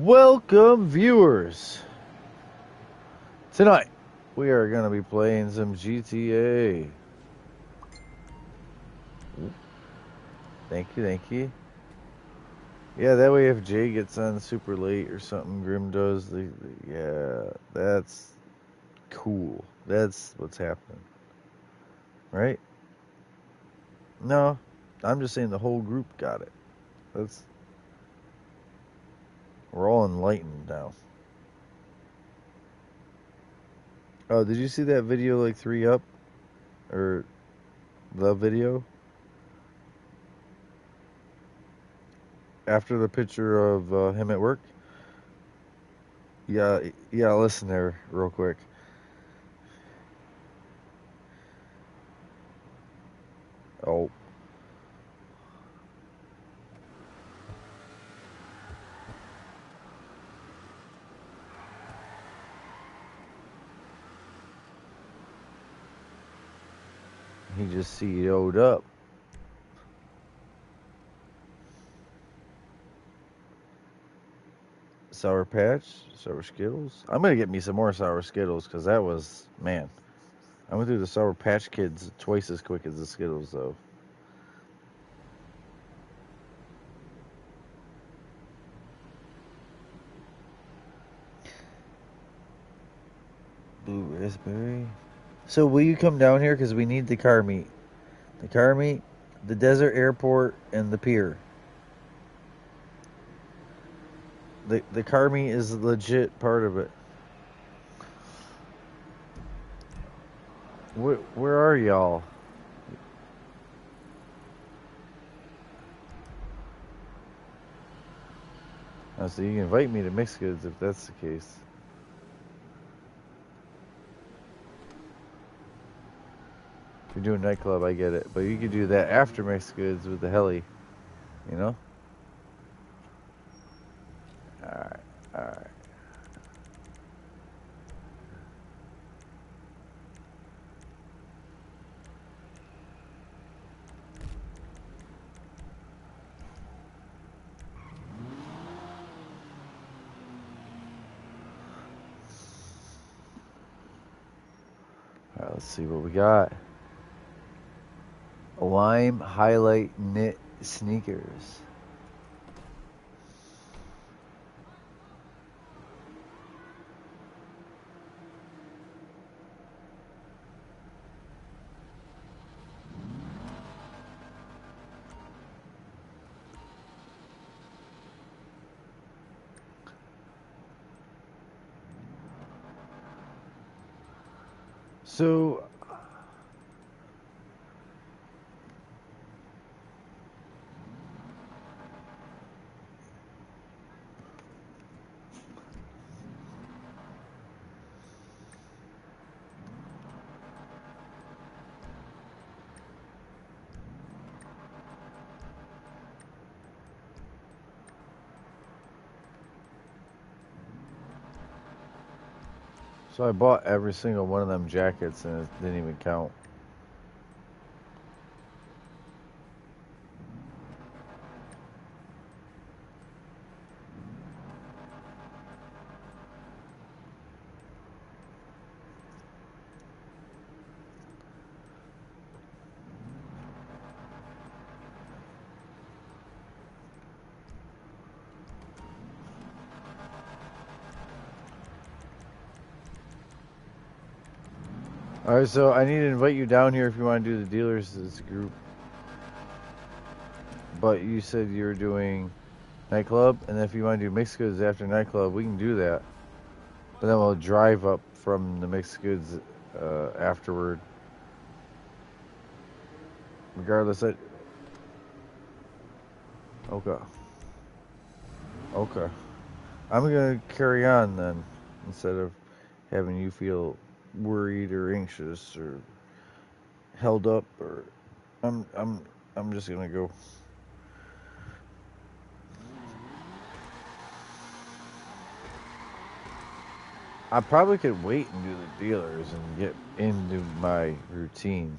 Welcome, viewers. Tonight, we are going to be playing some GTA. Thank you. Yeah, that way if Jay gets on super late or something, Grim does, yeah, that's cool. That's what's happening. Right? No, I'm just saying the whole group got it. We're all enlightened now. Oh, did you see that video like 3 up? Or the video? After the picture of him at work? Yeah, listen there real quick. Oh. He just CEO'd up. Sour Patch? Sour Skittles? I'm going to get me some more Sour Skittles because that was, man. I went through the Sour Patch Kids twice as quick as the Skittles, though. Blue raspberry. So will you come down here because we need the car meet? The car meet, the desert airport, and the pier. The car meet is a legit part of it. Where are y'all? Oh, so you can invite me to Mixed Goods if that's the case. If you're doing nightclub, I get it. But you could do that after Mixed Goods with the heli. You know? Alright. Alright, let's see what we got. Lime highlight knit sneakers. So I bought every single one of them jackets and it didn't even count. Alright, so I need to invite you down here if you want to do the dealers as a group. But you said you were doing nightclub, and if you want to do Mixed Goods after nightclub, we can do that. But then we'll drive up from the Mixed Goods afterward. Regardless, okay. I'm going to carry on then, instead of having you feel worried or anxious or held up, or I'm just going to go. I probably could wait and do the dealers and get into my routine.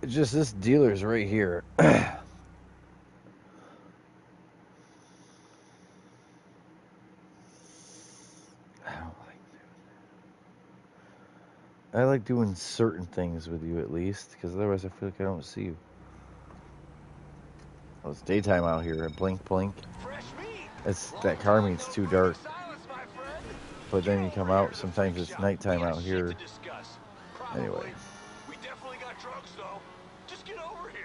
It's just this dealer's right here. I like doing certain things with you at least, because otherwise I feel like I don't see you. Well, it's daytime out here. Blink, blink. It's that car meet's too dark. But then you come out. Sometimes it's nighttime out here. Anyway. We definitely got drugs, though. Just get over here.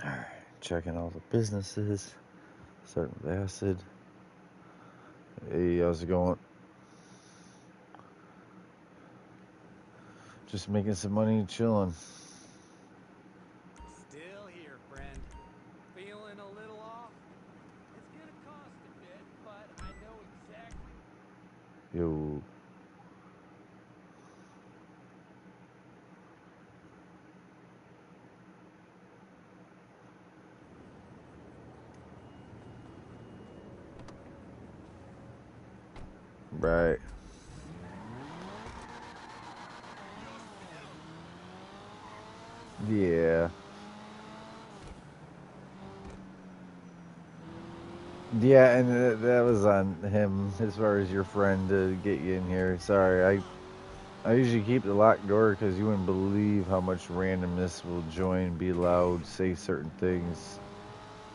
Alright, checking all the businesses. Starting with acid. Hey, how's it going? Just making some money, chilling. Still here, friend. Feeling a little off? It's gonna cost a bit, but I know exactly. Yo. Right. Yeah. Yeah, and that was on him as far as your friend to get you in here. Sorry, I usually keep the locked door because you wouldn't believe how much randomness will join, be loud, say certain things.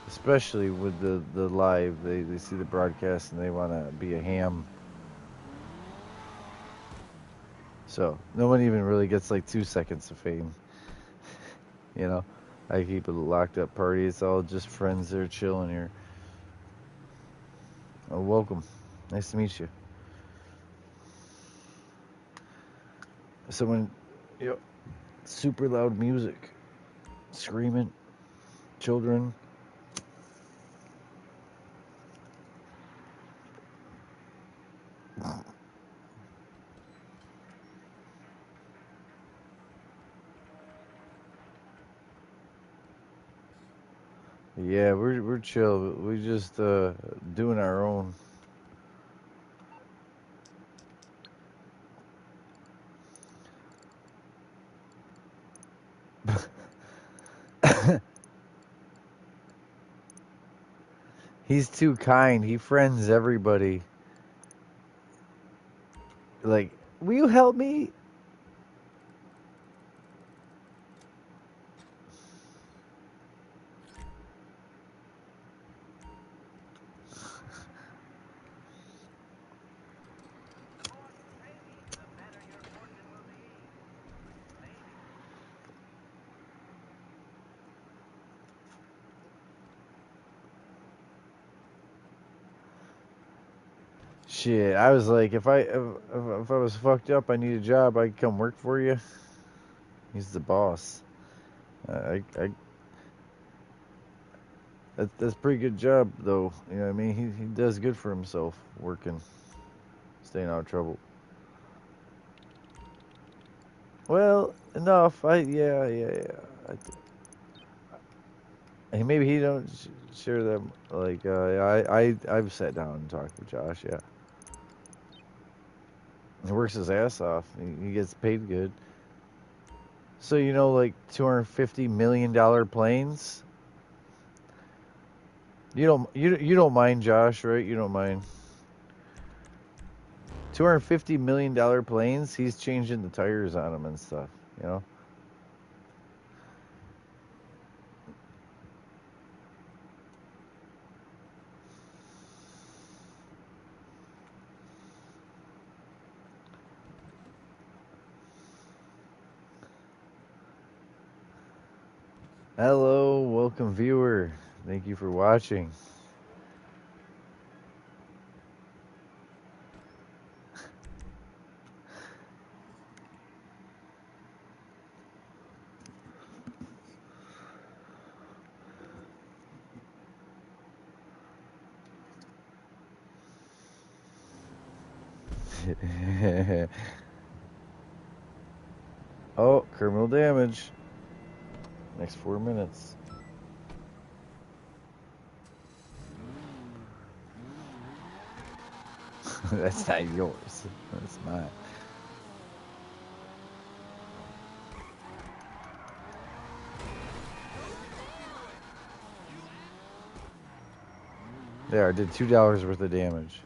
Especially with the live, they see the broadcast and they want to be a ham. So no one even really gets like 2 seconds of fame. You know, I keep a locked up party. It's all just friends that are chilling here. Oh, welcome. Nice to meet you. Someone, yep, super loud music, screaming, children. Yeah, we're chill. We just doing our own. He's too kind. He friends everybody. Like, will you help me? Shit, I was like, if I was fucked up, I need a job, I'd come work for you. He's the boss. That's a pretty good job, though. You know what I mean? He does good for himself, working, staying out of trouble. Well, enough. Yeah. Maybe he don't share them. Like, I've sat down and talked with Josh. Yeah, he works his ass off. He gets paid good. So you know, like $250 million planes. You don't mind, Josh, right? You don't mind. $250 million planes. He's changing the tires on them and stuff. You know. Hello, welcome viewer. Thank you for watching. Oh, Criminal damage. Next 4 minutes. That's not yours. That's mine. There, I did $2 worth of damage.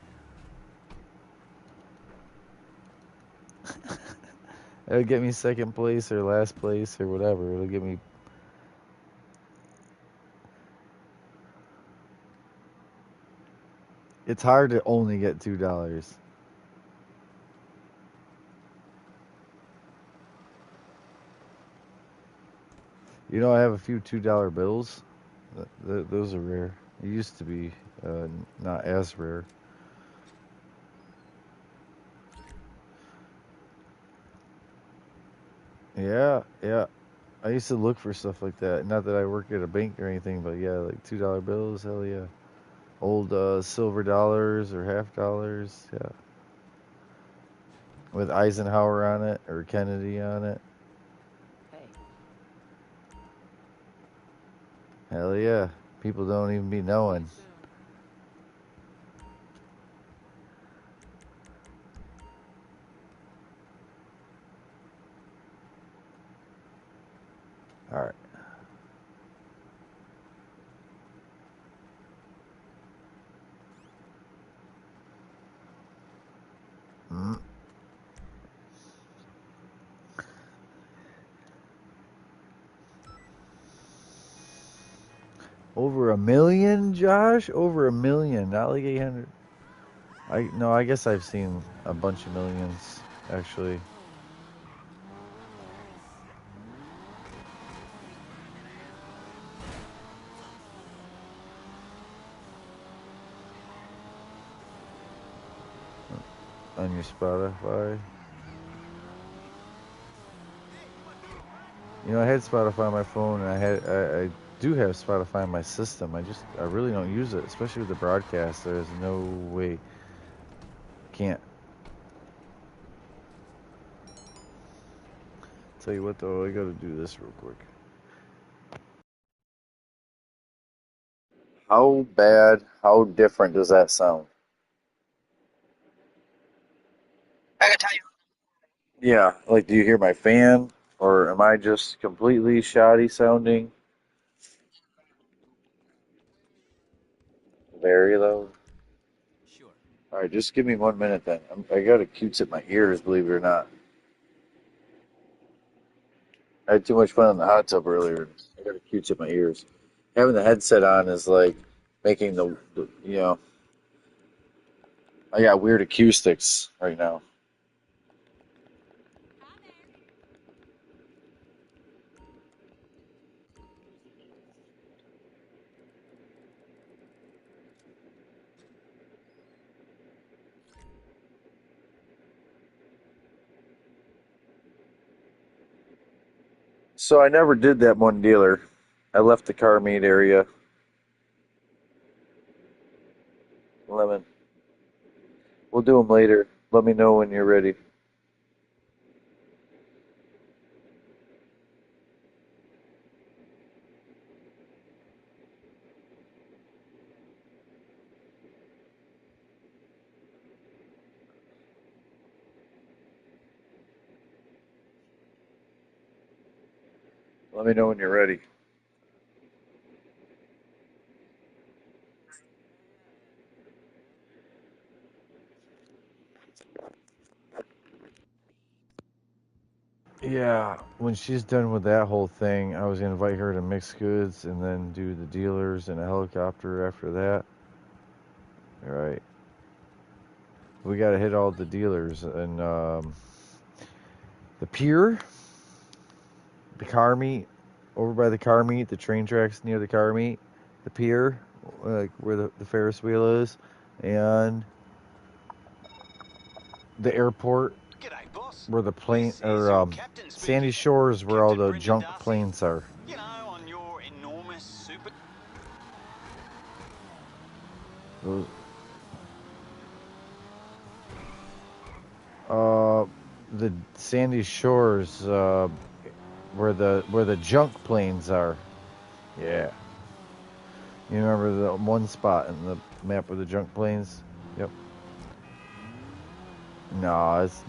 It'll get me second place or last place or whatever. It'll get me. It's hard to only get $2. You know, I have a few $2 bills. Those are rare. It used to be not as rare. Yeah, yeah. I used to look for stuff like that. Not that I work at a bank or anything, but yeah, like $2 bills, hell yeah. Old silver dollars or half dollars, yeah. With Eisenhower on it or Kennedy on it. Hey. Hell yeah. People don't even be knowing. See you soon. All right. Mm. Over 1 million, Josh? Over 1 million, not like 800. I guess I've seen a bunch of millions actually. On your Spotify. You know, I had Spotify on my phone, and I do have Spotify on my system. I really don't use it, especially with the broadcast. There's no way. Can't. Tell you what though, I gotta do this real quick. How bad, how different does that sound? I gotta tell you. Yeah, like do you hear my fan? Or am I just completely shoddy sounding? Very low. Sure. Alright, just give me 1 minute then. I got a cutes at my ears, believe it or not. I had too much fun in the hot tub earlier. I got a cutes at my ears. Having the headset on is like making the. I got weird acoustics right now. So I never did that one dealer. I left the car meet area. Lemon. We'll do them later. Let me know when you're ready. Let me know when you're ready. Yeah, when she's done with that whole thing, I was gonna invite her to mix goods and then do the dealers and a helicopter after that. All right. We gotta hit all the dealers and the pier, the car meet, over by the car meet, the train tracks near the car meet, the pier, like where the Ferris wheel is, and the airport G'day, boss. where the plane This is or your captain Sandy speaking. Shores where all Captain the Brendan junk Darcy. planes are. You know, on your enormous super... Those, uh, the Sandy Shores where the junk planes are. Yeah. You remember the one spot in the map with the junk planes? Yep. No, it's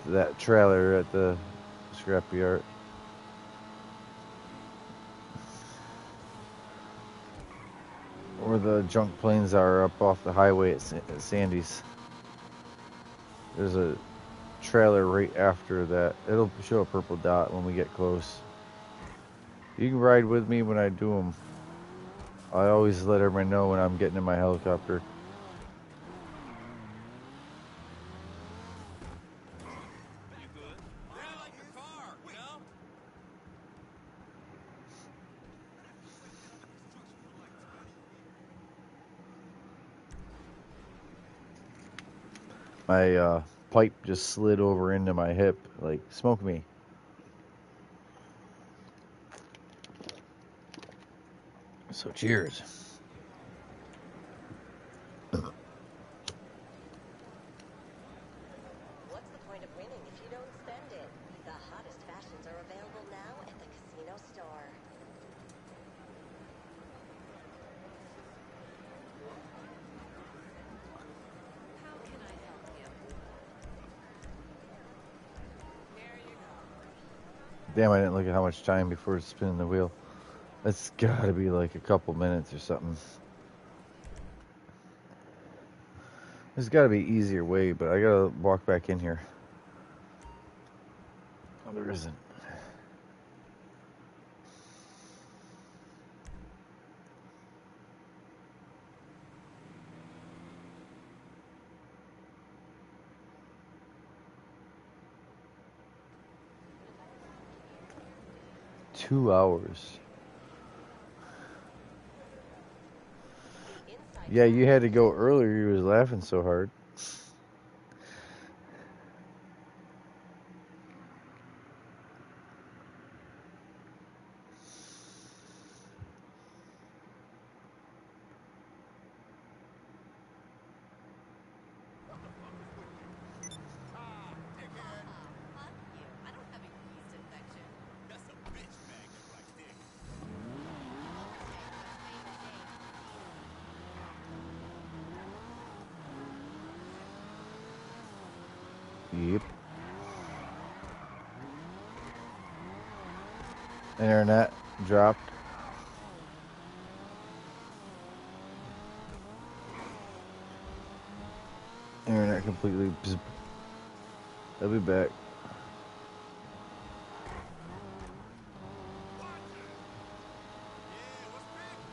that trailer at the scrapyard. Where the junk planes are up off the highway at Sandy's. There's a trailer right after that. It'll show a purple dot when we get close. You can ride with me when I do them. I always let everybody know when I'm getting in my helicopter. You good? Yeah, like your car, you know? My pipe just slid over into my hip. Like, smoke me. So cheers. What's the point of winning if you don't spend it? The hottest fashions are available now at the casino store. How can I help you? Here you go. Damn, I didn't look at how much time before spinning the wheel. That's gotta be like a couple minutes or something. There's gotta be an easier way, but I gotta walk back in here. Oh, there isn't. Two hours. Yeah, you had to go earlier. You was laughing so hard. Ah, dickhead. Fuck you. I don't have a yeast infection. That's a bitch magnet right there. Yep. Internet dropped. Internet completely. Bzz. I'll be back. Yeah, what's cracking?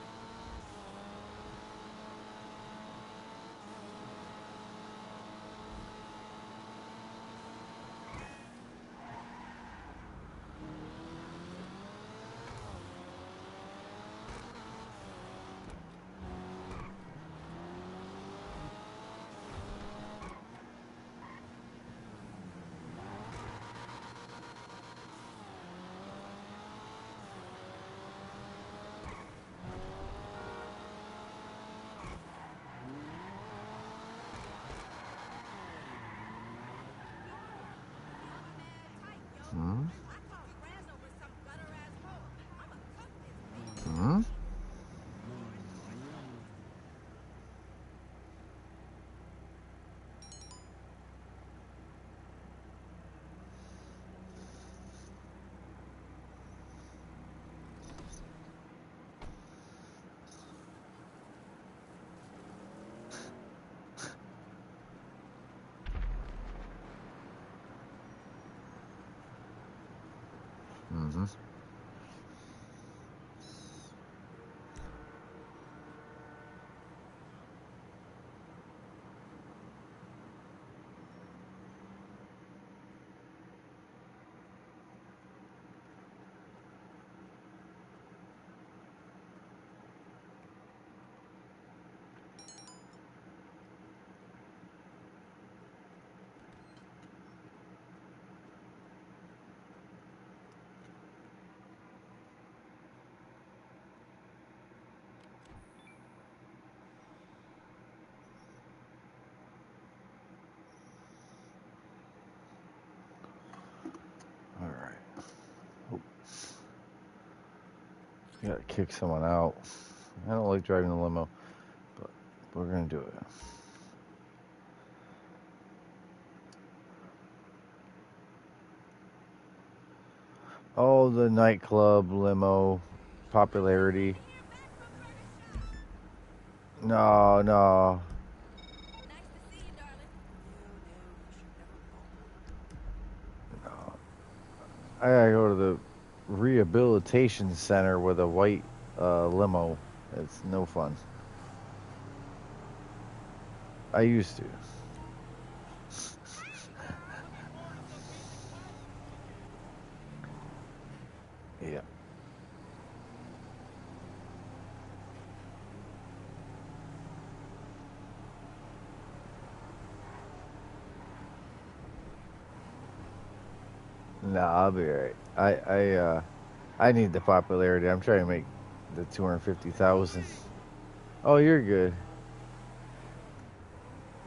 Gotta kick someone out. I don't like driving the limo, but we're gonna do it. Oh, the nightclub limo popularity. No, no. Nice to see you, darling. I gotta go to the rehabilitation center with a white limo. It's no fun. I used to. Yeah. Nah, I'll be alright. I need the popularity. I'm trying to make the 250,000. Oh, you're good.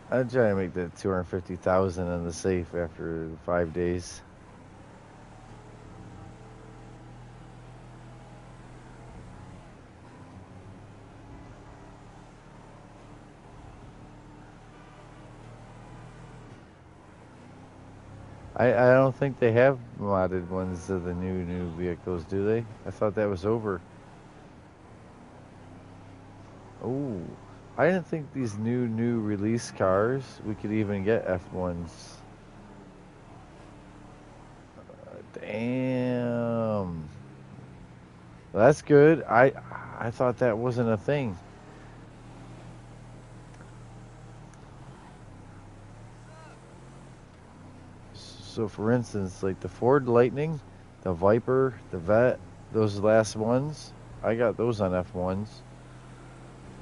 I'm trying to make the 250,000 in the safe after 5 days. I don't think they have modded ones of the new vehicles, do they? I thought that was over. Oh, I didn't think these new release cars we could even get F1s. Damn. Well, that's good. I thought that wasn't a thing. So for instance, like the Ford Lightning, the Viper, the Vet, those last ones, I got those on F1s.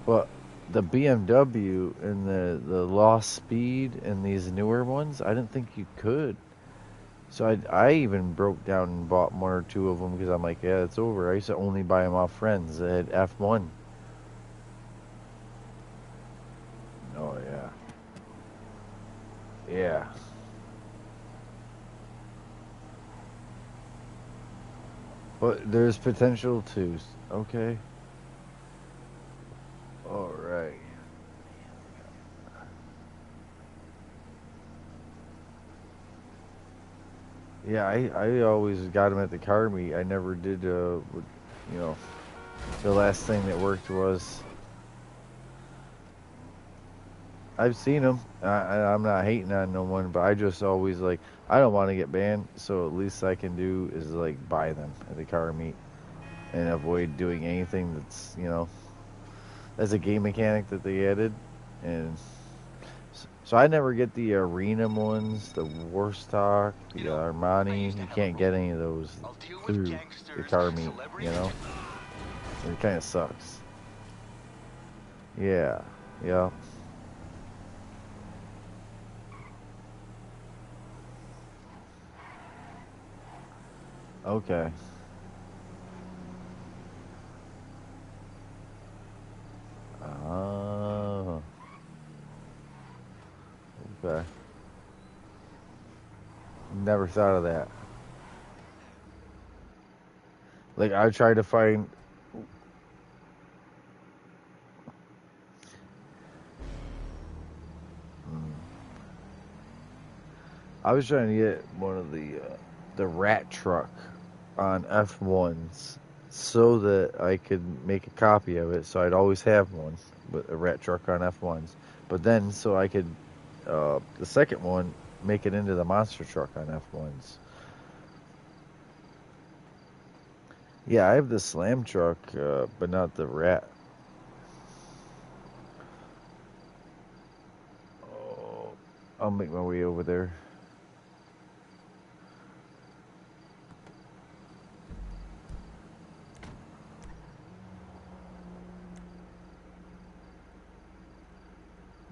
But the BMW and the Lost Speed and these newer ones, I didn't think you could. So I even broke down and bought one or two of them because I'm like, yeah, it's over. I used to only buy them off friends that had F1. Oh yeah, yeah. But there's potential too. Okay. All right. Yeah, I always got them at the car meet. I never did. You know, the last thing that worked was I've seen them. I'm not hating on no one, but I just always like I don't want to get banned, so at least I can do is like buy them at the car meet and avoid doing anything that's as a game mechanic that they added, and so I never get the arena ones, the Warstock, the You know, I Armani. used to You have a can't rule. get any of those I'll deal with through the gangsters car and meet. celebrities. It kind of sucks. Yeah, yeah. Okay. Oh, okay. Never thought of that. Like I tried to find. mm, I was trying to get one of the rat truck on F1s so that I could make a copy of it, so I'd always have one, but a rat truck on F1s. But then so I could the second one make it into the monster truck on F1s. Yeah, I have the slam truck, but not the rat. Oh, I'll make my way over there.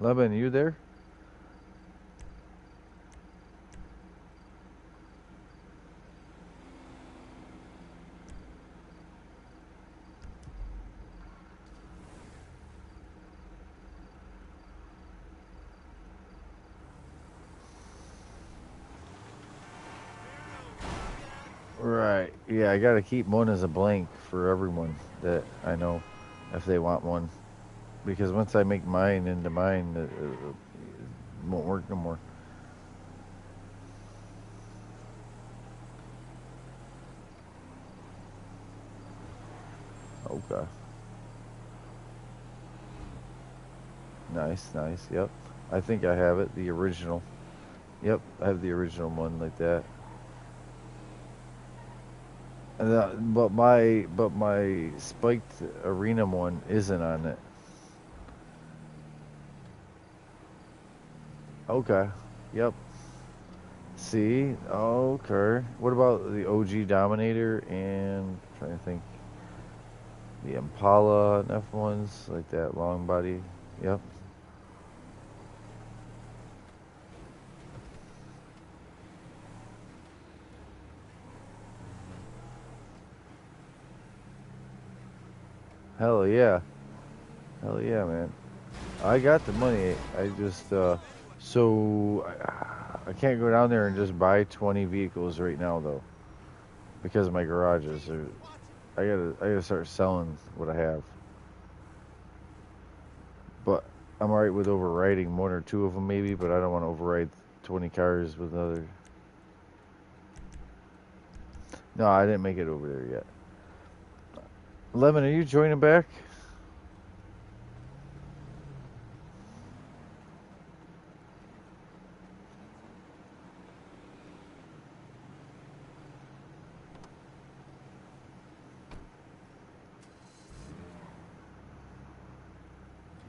Levin, you there? Right. Yeah, I gotta keep one as a blank for everyone that I know if they want one. Because once I make mine into mine, it won't work no more. Okay. Nice, nice. Yep. I think I have it. The original. Yep, I have the original one like that. And but my spiked arena one isn't on it. Okay. Yep. See? Okay. What about the OG Dominator and trying to think the Impala and F1s like that long body? Yep. Hell yeah. Hell yeah, man. I got the money. I just so I can't go down there and just buy 20 vehicles right now though because of my garages. I gotta start selling what I have. But I'm alright with overriding one or two of them maybe, but I don't want to override 20 cars with other. No, I didn't make it over there yet. Lemon, are you joining back?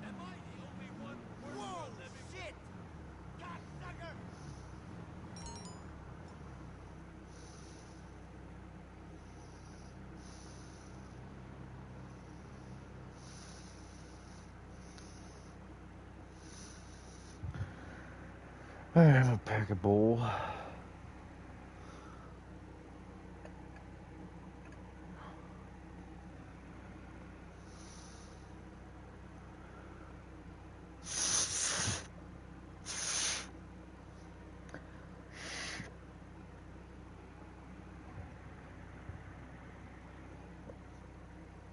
Am I the only one worth a living? Shit! Cocksucker! I'm gonna pack a bowl.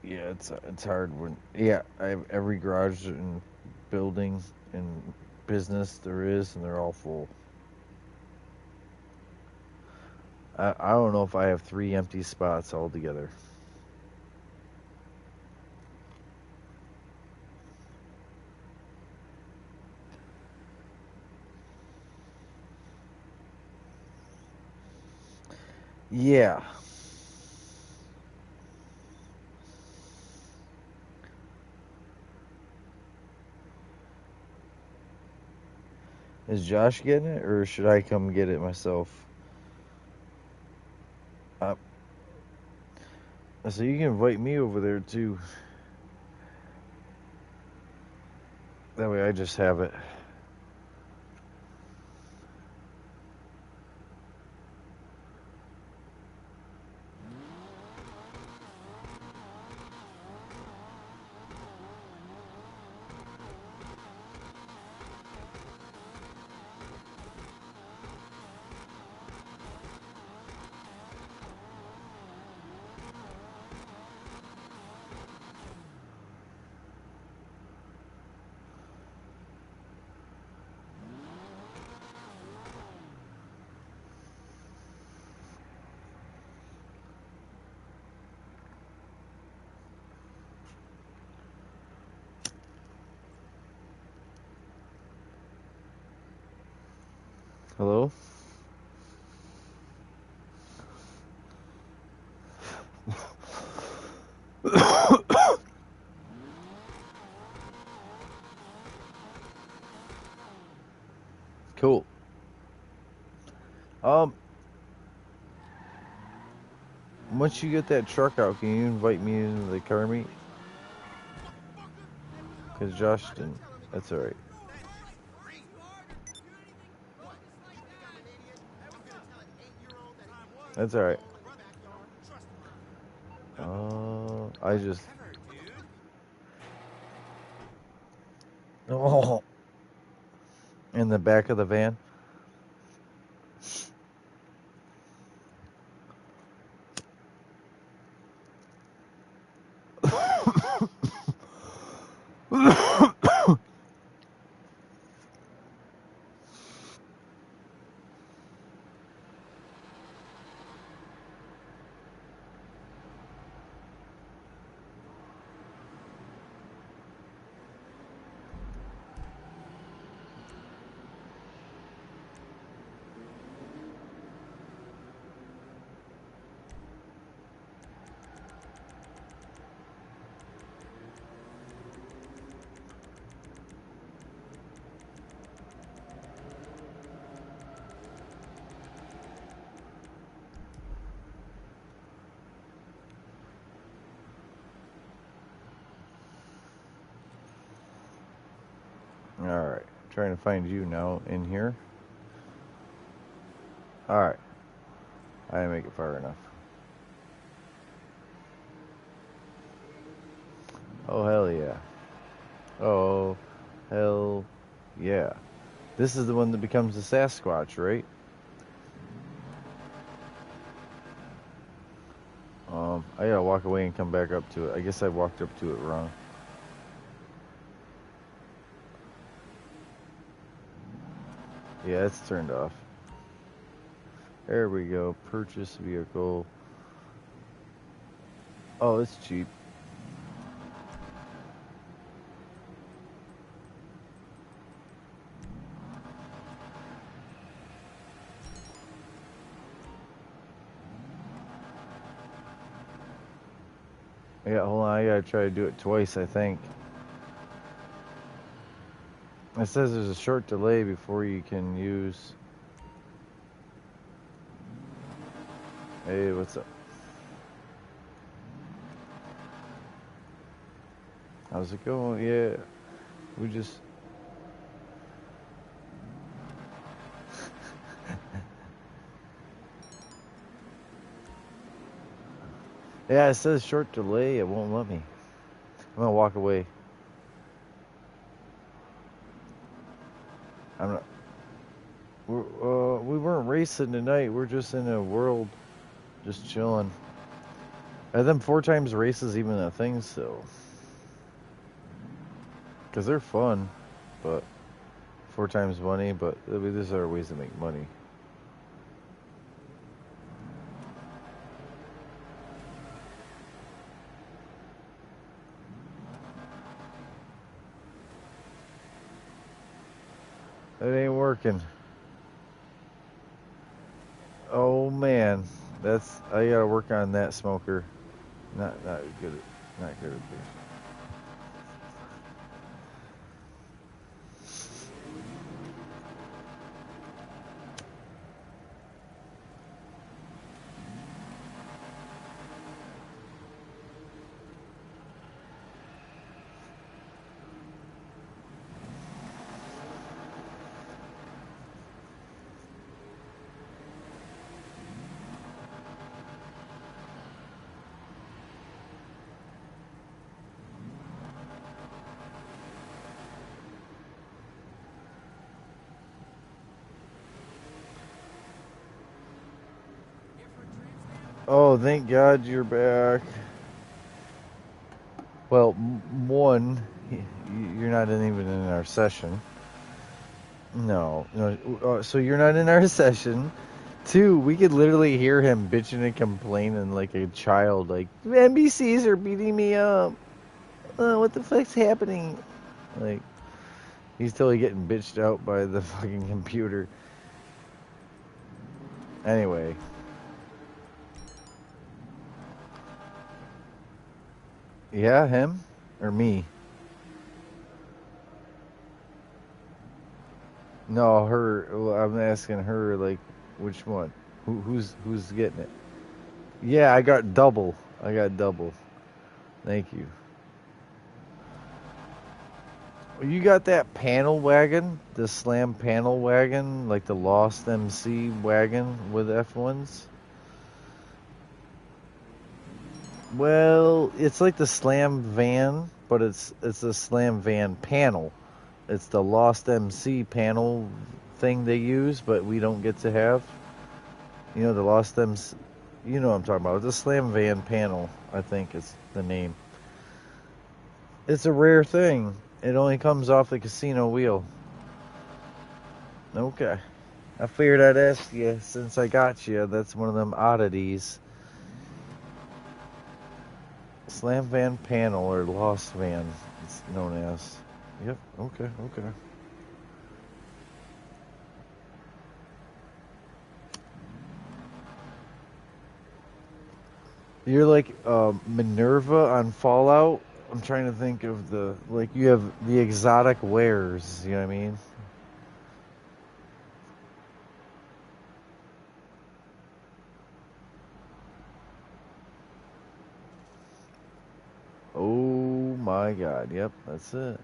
Yeah, it's hard when I have every garage and building and business there is, and they're all full. I don't know if I have 3 empty spots altogether. Yeah. Is Josh getting it, or should I come get it myself? Uh, so you can invite me over there too. That way I just have it. Hello? Cool. Um, once you get that truck out, can you invite me into the car meet? Cause Josh didn't. That's all right. That's all right. I just. Oh, in the back of the van. Alright. Trying to find you now in here. Alright. I didn't make it far enough. Oh, hell yeah. Oh, hell yeah. This is the one that becomes the Sasquatch, right? I gotta walk away and come back up to it. I guess I walked up to it wrong. Yeah, it's turned off. There we go. Purchase vehicle. Oh, it's cheap. Yeah, hold on. I gotta try to do it twice, I think. It says there's a short delay before you can use. Hey, what's up? How's it going? Yeah, we just. Yeah, it says short delay. It won't let me. I'm gonna walk away. I'm not. We weren't racing tonight. We're just in a world, just chilling. Are them 4x races even a thing still? Because they're fun, but 4x money. But I mean, these are ways to make money. It ain't working. Oh man, that's I gotta work on that smoker. Not good. Not good at this. Oh, thank God you're back. Well, one, you're not even in our session. No. So you're not in our session. Two, we could literally hear him bitching and complaining like a child, like NBCs are beating me up. What the fuck's happening? Like he's totally getting bitched out by the fucking computer. Anyway. Yeah, him or me? No, her. Well, I'm asking her like, which one? Who's getting it? Yeah, I got double. I got double. Thank you. You got that panel wagon, the slam panel wagon, like the Lost MC wagon with F1s? Well, it's like the slam van, but it's a slam van panel. It's the Lost MC panel thing they use, but we don't get to have. You know, the Lost MC, you know what I'm talking about. The slam van panel, I think is the name. It's a rare thing. It only comes off the casino wheel. Okay. I figured I'd ask you since I got you. That's one of them oddities. Slam van panel or lost van, it's known as. Yep. Okay. You're like Minerva on Fallout. I'm trying to think of the like you have the exotic wares. You know what I mean? Oh my God. Yep, that's it.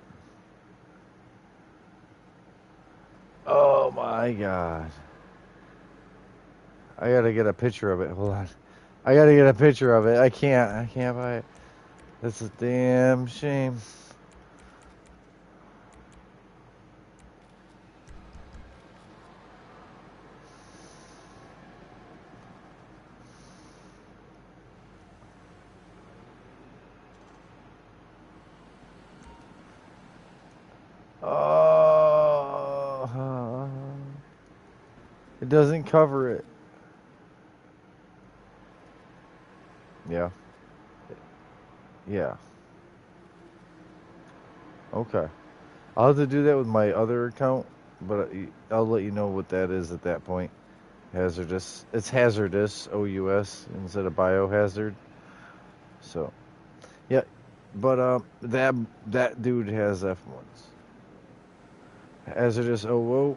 Oh my god. I gotta get a picture of it. Hold on. I gotta get a picture of it. I can't buy it. That's a damn shame. Oh, it doesn't cover it. Yeah, yeah. Okay. I'll have to do that with my other account, but I'll let you know what that is at that point. Hazardous. It's hazardous, OUS, instead of biohazard. So, yeah. But that dude has F1s. Hazardous OO.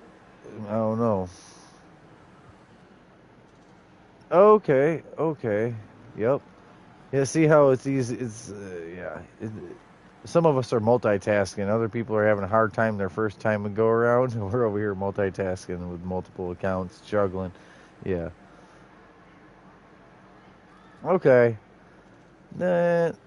I don't know. Okay, okay. Yep. Yeah, see how it's easy. It's yeah. Some of us are multitasking. Other people are having a hard time their first time to go around. We're over here multitasking with multiple accounts, juggling. Yeah. Okay. That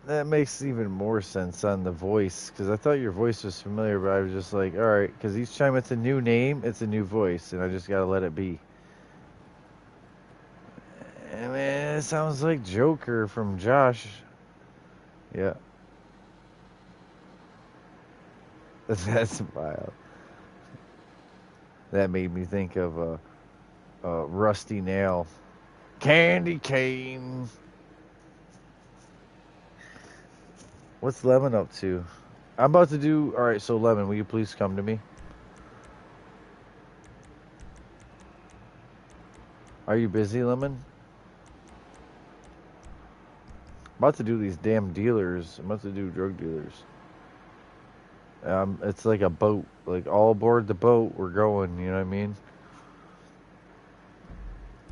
makes even more sense on the voice because I thought your voice was familiar, but I was just like, all right, because each time it's a new name, it's a new voice, and I just gotta let it be. And man, it sounds like Joker from Josh. Yeah, that's wild. That made me think of Rusty Nail, Candy Cane. What's Lemon up to? I'm about to do. All right, so Lemon, will you please come to me? Are you busy, Lemon? I'm about to do these damn dealers. I'm about to do drug dealers. It's like a boat. Like all aboard the boat, we're going. You know what I mean?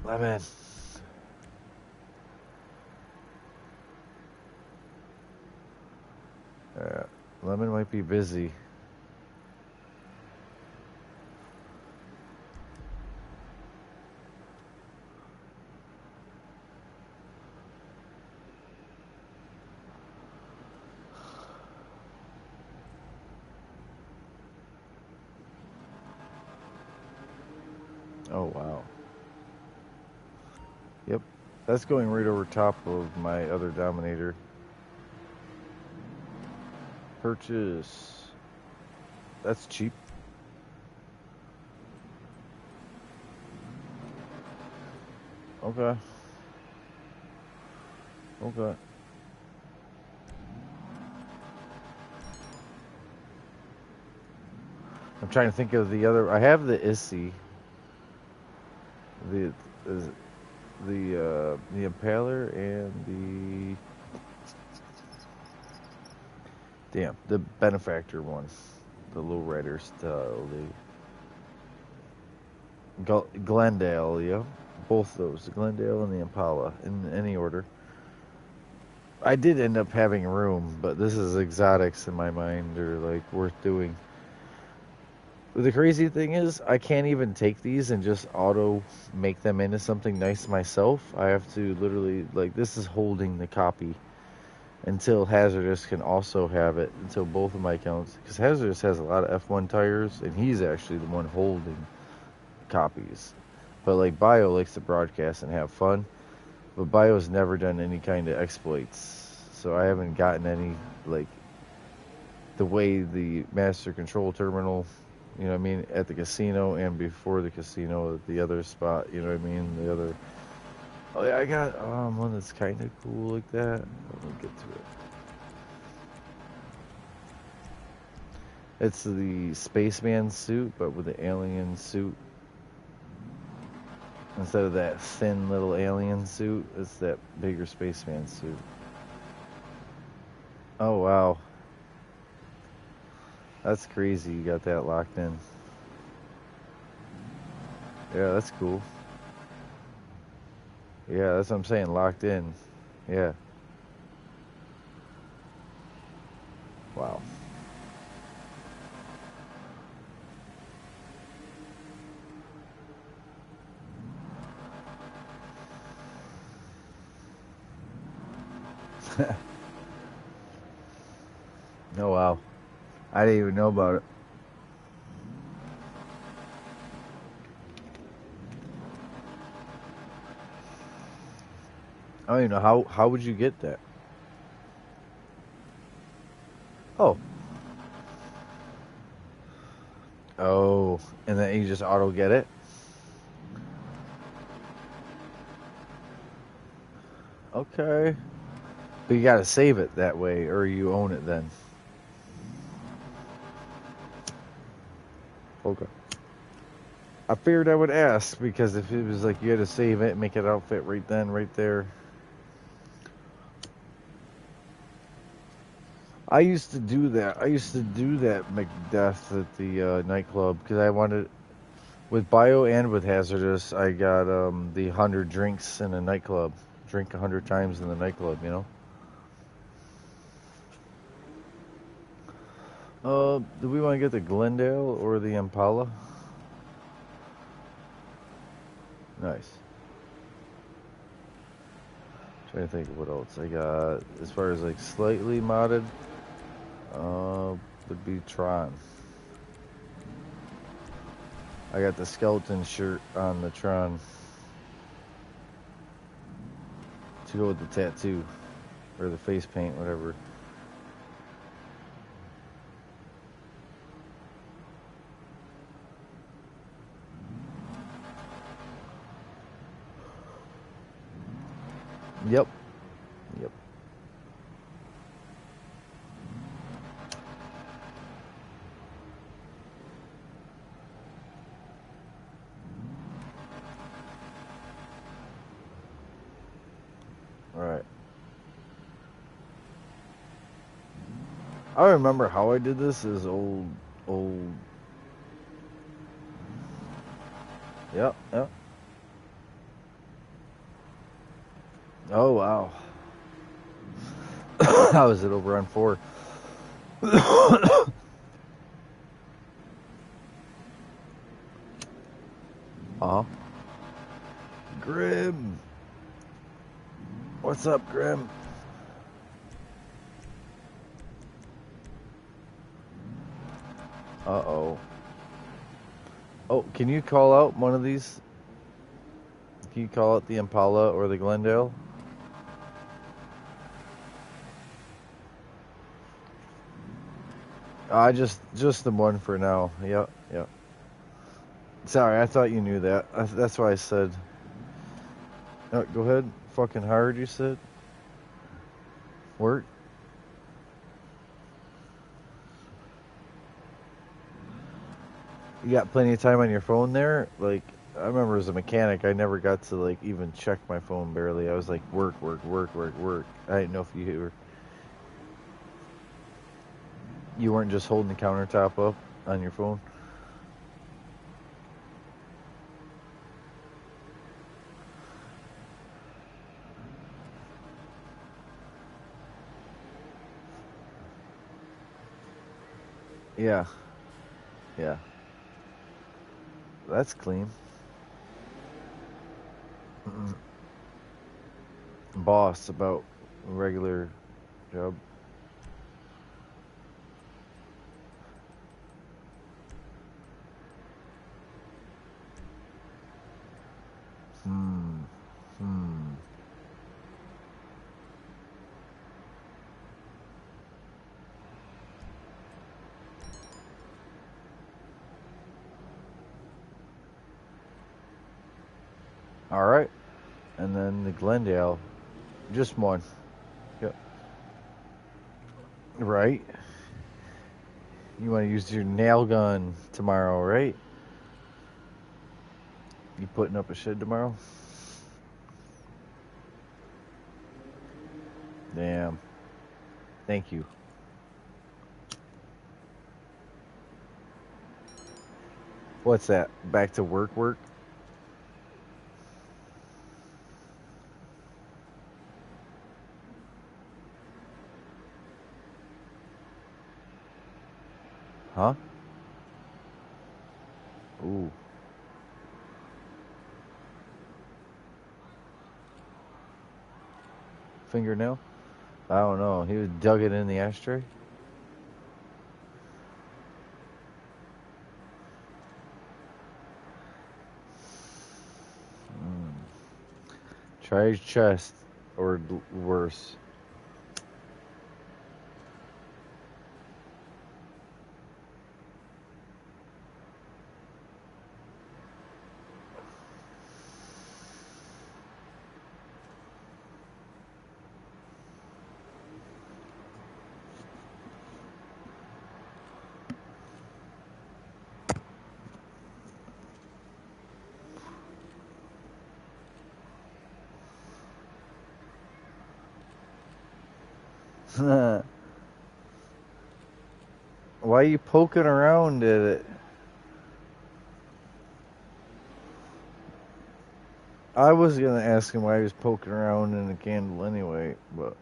Lemon. Uh, Lemon might be busy. Oh wow. Yep. That's going right over top of my other Dominator. Purchase. That's cheap. Okay. Okay. I'm trying to think of the other. I have the Issy. The is the Impaler and the Benefactor one, the Lowrider style, the Glendale, yeah, both those, the Glendale and the Impala, in any order. I did end up having room, but this is exotics in my mind are like worth doing. The crazy thing is, I can't even take these and just auto make them into something nice myself. I have to literally, like, this is holding the copy until Hazardous can also have it, until both of my accounts. Because Hazardous has a lot of F1 tires, and he's actually the one holding copies. But, like, Bio likes to broadcast and have fun, but Bio's never done any kind of exploits. So I haven't gotten any, like, the way the Master Control Terminal, you know what I mean, at the casino and before the casino at the other spot, you know what I mean, the other. Oh yeah, I got one that's kind of cool like that. Let me get to it. It's the spaceman suit, but with the alien suit. Instead of that thin little alien suit, it's that bigger spaceman suit. Oh wow, that's crazy. You got that locked in. Yeah, that's cool. Yeah, that's what I'm saying. Locked in. Yeah. Wow. Oh wow, I didn't even know about it. I don't even know how would you get that? Oh, oh, and then you just auto get it. Okay, but you got to save it that way, or you own it then. Okay. I figured I would ask because if it was like you had to save it, make it outfit right then, right there. I used to do that. I used to do that Macbeth at the nightclub because I wanted with bio and with hazardous. I got the 100 drinks in a nightclub. Drink 100 times in the nightclub. You know. Do we want to get the Glendale or the Impala? Nice. Trying to think of what else I got as far as like slightly modded. Would be Tron. I got the skeleton shirt on the Tron to go with the tattoo or the face paint, whatever. Yep. Yep. All right. I remember how I did this is old. Yep. Yep. Oh wow. How was it over on 4? Uh-huh. Grim. What's up, Grim? Uh-oh. Oh, can you call out one of these? Can you call out the Impala or the Glendale? I just the one for now. Yep, yep. Sorry, I thought you knew that. That's why I said. Go ahead. Fucking hard, you said. Work. You got plenty of time on your phone there. Like I remember as a mechanic, I never got to like even check my phone barely. I was like work, work, work, work, work. I didn't know if you weren't just holding the countertop up on your phone. Yeah, yeah. That's clean. Boss about a regular job. Hmm. Hmm. All right. And then the Glendale, just one. Yep. Right. You want to use your nail gun tomorrow, right? You putting up a shed tomorrow? Damn. Thank you. What's that? Back to work, work? Huh? Ooh. Fingernail? I don't know. He was dug it in the ashtray. Try his chest, or worse. Why are you poking around at it? I was gonna ask him why he was poking around in the candle anyway, but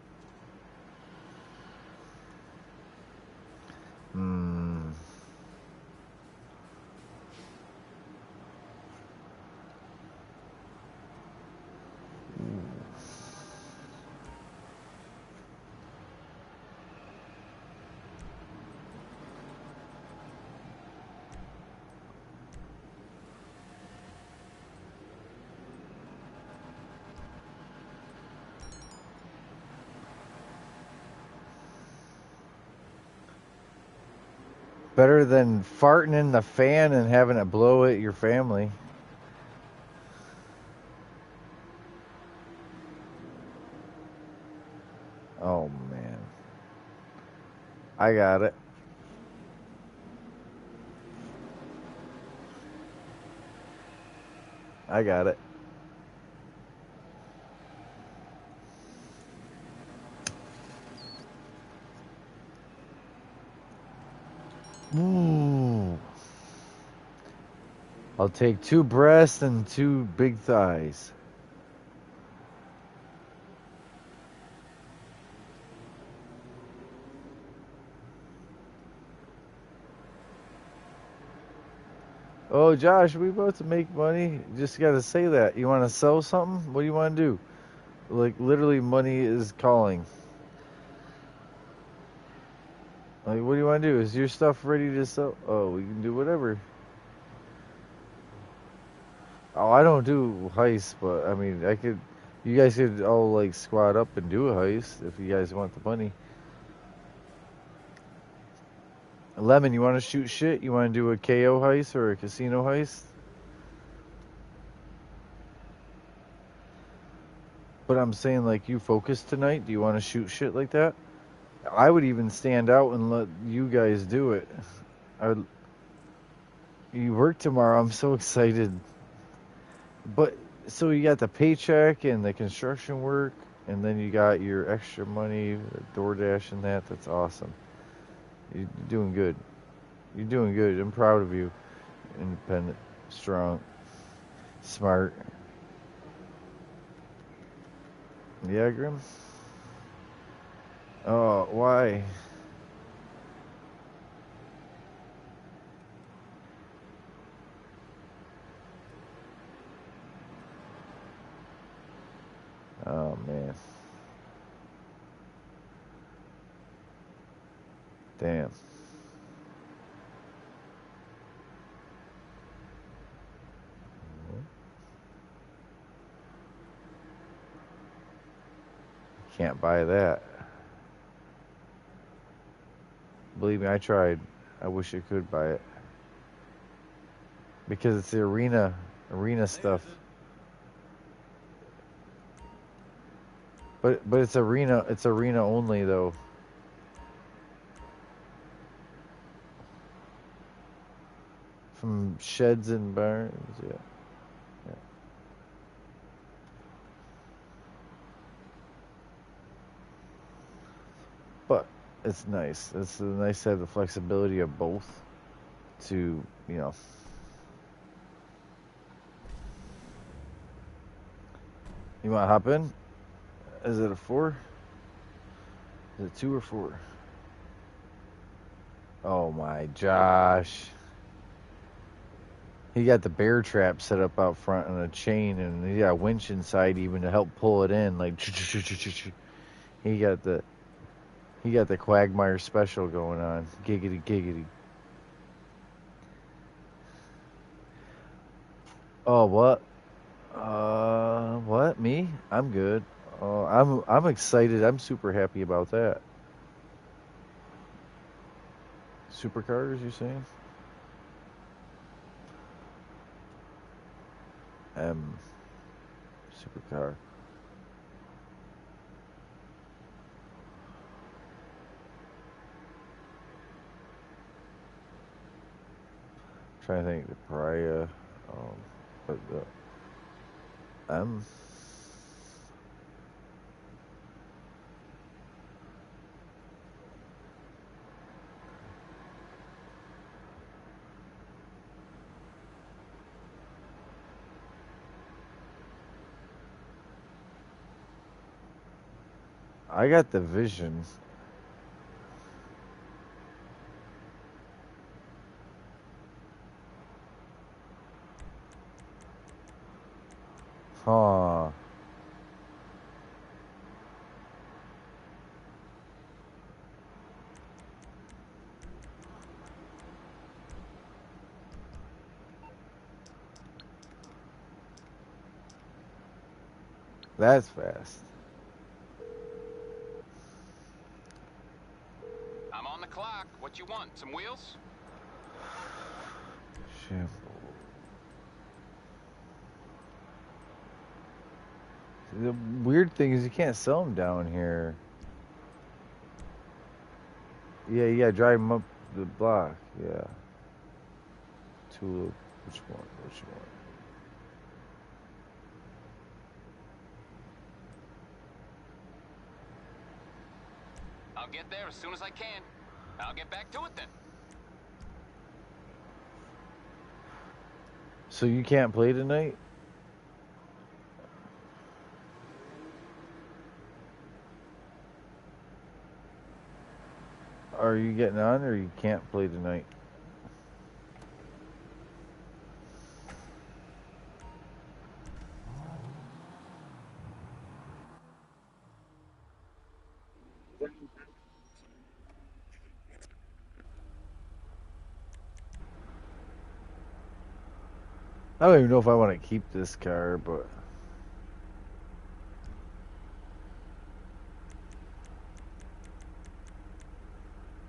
better than farting in the fan and having it blow at your family. Oh man, I got it. I got it. Ooh. I'll take 2 breasts and 2 big thighs. Oh, Josh, we about to make money. You just got to say that. You want to sell something? What do you want to do? Like, literally, money is calling. Like, what do you want to do? Is your stuff ready to sell? Oh, we can do whatever. Oh, I don't do heists, but I mean, I could. You guys could all like squat up and do a heist if you guys want the money. Lemon, you want to shoot shit? You want to do a KO heist or a casino heist? But I'm saying, like, you focus tonight. Do you want to shoot shit like that? I would even stand out and let you guys do it. You work tomorrow. I'm so excited. But so you got the paycheck and the construction work, and then you got your extra money, DoorDash and that. That's awesome. You're doing good. You're doing good. I'm proud of you. Independent, strong, smart. Yeah, Grim? Oh, why? Oh, man. Damn. Can't buy that. Believe me, I tried. I wish I could buy it. Because it's the arena stuff. But it's arena only though. From sheds and barns, yeah. But it's nice. It's nice to have the flexibility of both to, you know. You want to hop in? Is it a 4? Is it 2 or 4? Oh my Josh. He got the bear trap set up out front on a chain, and he got a winch inside even to help pull it in. Like, he got the He got the Quagmire special going on. Giggity giggity. Oh, what? What? Me? I'm good. I'm excited. I'm super happy about that. Supercars, you saying? Supercar. Trying to think the pariah. But the I got the vision. Huh. That's fast. I'm on the clock. What you want? Some wheels? Shampoo. The weird thing is you can't sell them down here. Yeah, you gotta drive them up the block. Yeah. Tulip. Which one? Which one? I'll get there as soon as I can. I'll get back to it then. So you can't play tonight? Are you getting on or you can't play tonight? I don't even know if I want to keep this car, but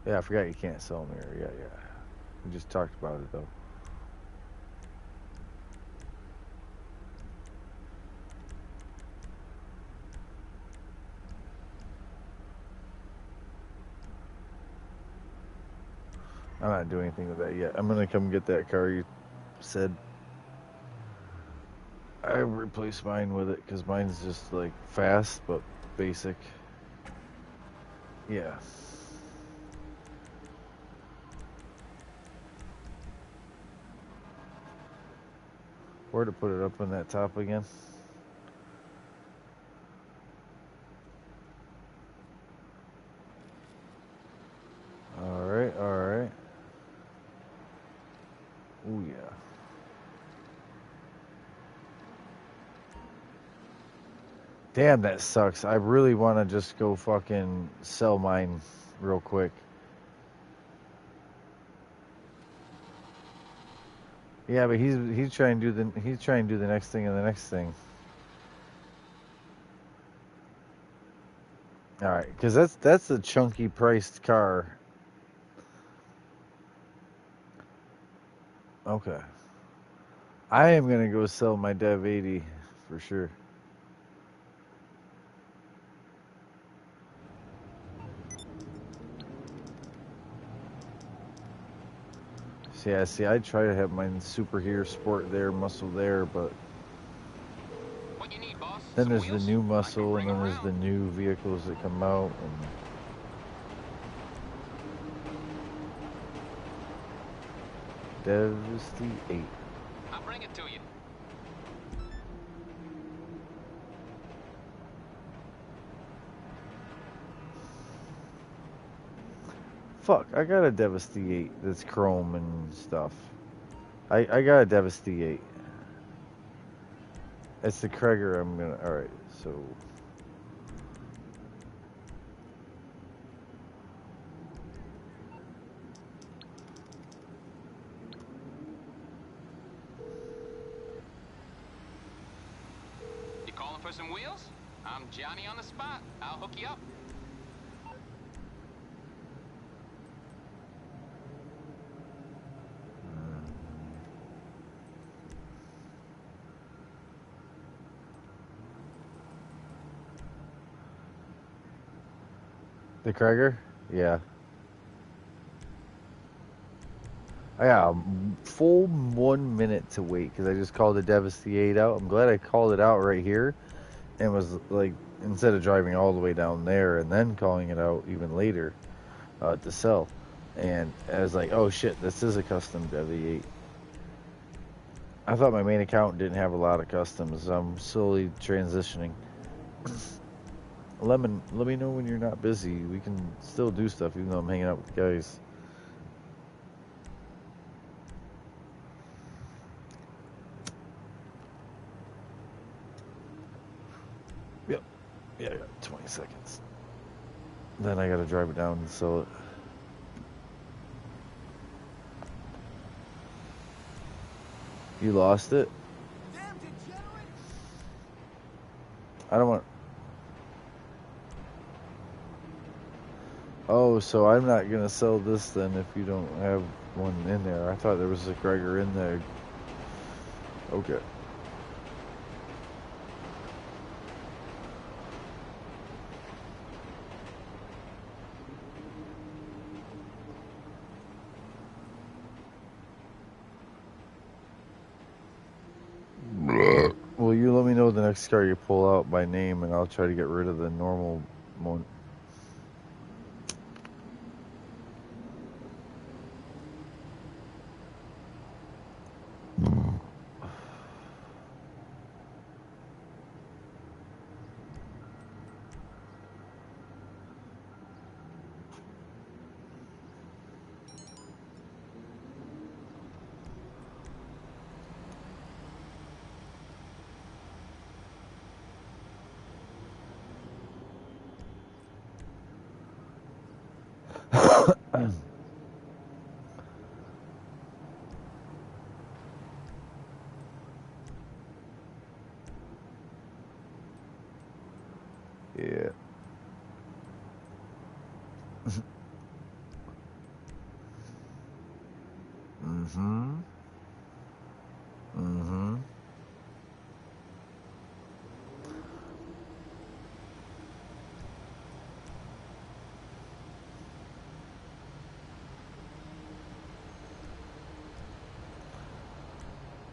yeah, I forgot you can't sell them here. Yeah, yeah. We just talked about it though. I'm not doing anything with that yet. I'm gonna come get that car you said. I replaced mine with it because mine's just like fast but basic. Yeah. Where to put it up on that top again? Alright, alright. Oh yeah. Damn, that sucks. I really want to just go fucking sell mine real quick. Yeah, but he's trying to do the next thing and the next thing. All right, because that's a chunky priced car. Okay, I am gonna go sell my Dev 80 for sure. See, I try to have mine super here, sport there, muscle there, but What you need, boss? then Some there's the wheels? new I can muscle, and bring 'em then there's around. the new vehicles that come out, and Dev's the 8. I'll bring it to you. Fuck, I got a Devastate that's chrome and stuff. I got a Devastate. It's the Krieger alright, so for some wheels? I'm Johnny on the spot. I'll hook you up. The Krieger? Yeah. I got a full 1 minute to wait because I just called the Devastate out. I'm glad I called it out right here and was like, instead of driving all the way down there and then calling it out even later to sell. And I was like, oh shit, this is a custom Dev8. I thought my main account didn't have a lot of customs. I'm slowly transitioning. Lemon, let me know when you're not busy. We can still do stuff even though I'm hanging out with the guys. Yep. Yeah, I got 20 seconds. Then I gotta drive it down and sell it. You lost it? Damn degenerate! I don't want... Oh, so I'm not gonna sell this then if you don't have one in there. I thought there was a Gregor in there. Okay. Well, you let me know the next car you pull out by name, and I'll try to get rid of the normal one. Yeah. Mm-hmm. Mm-hmm.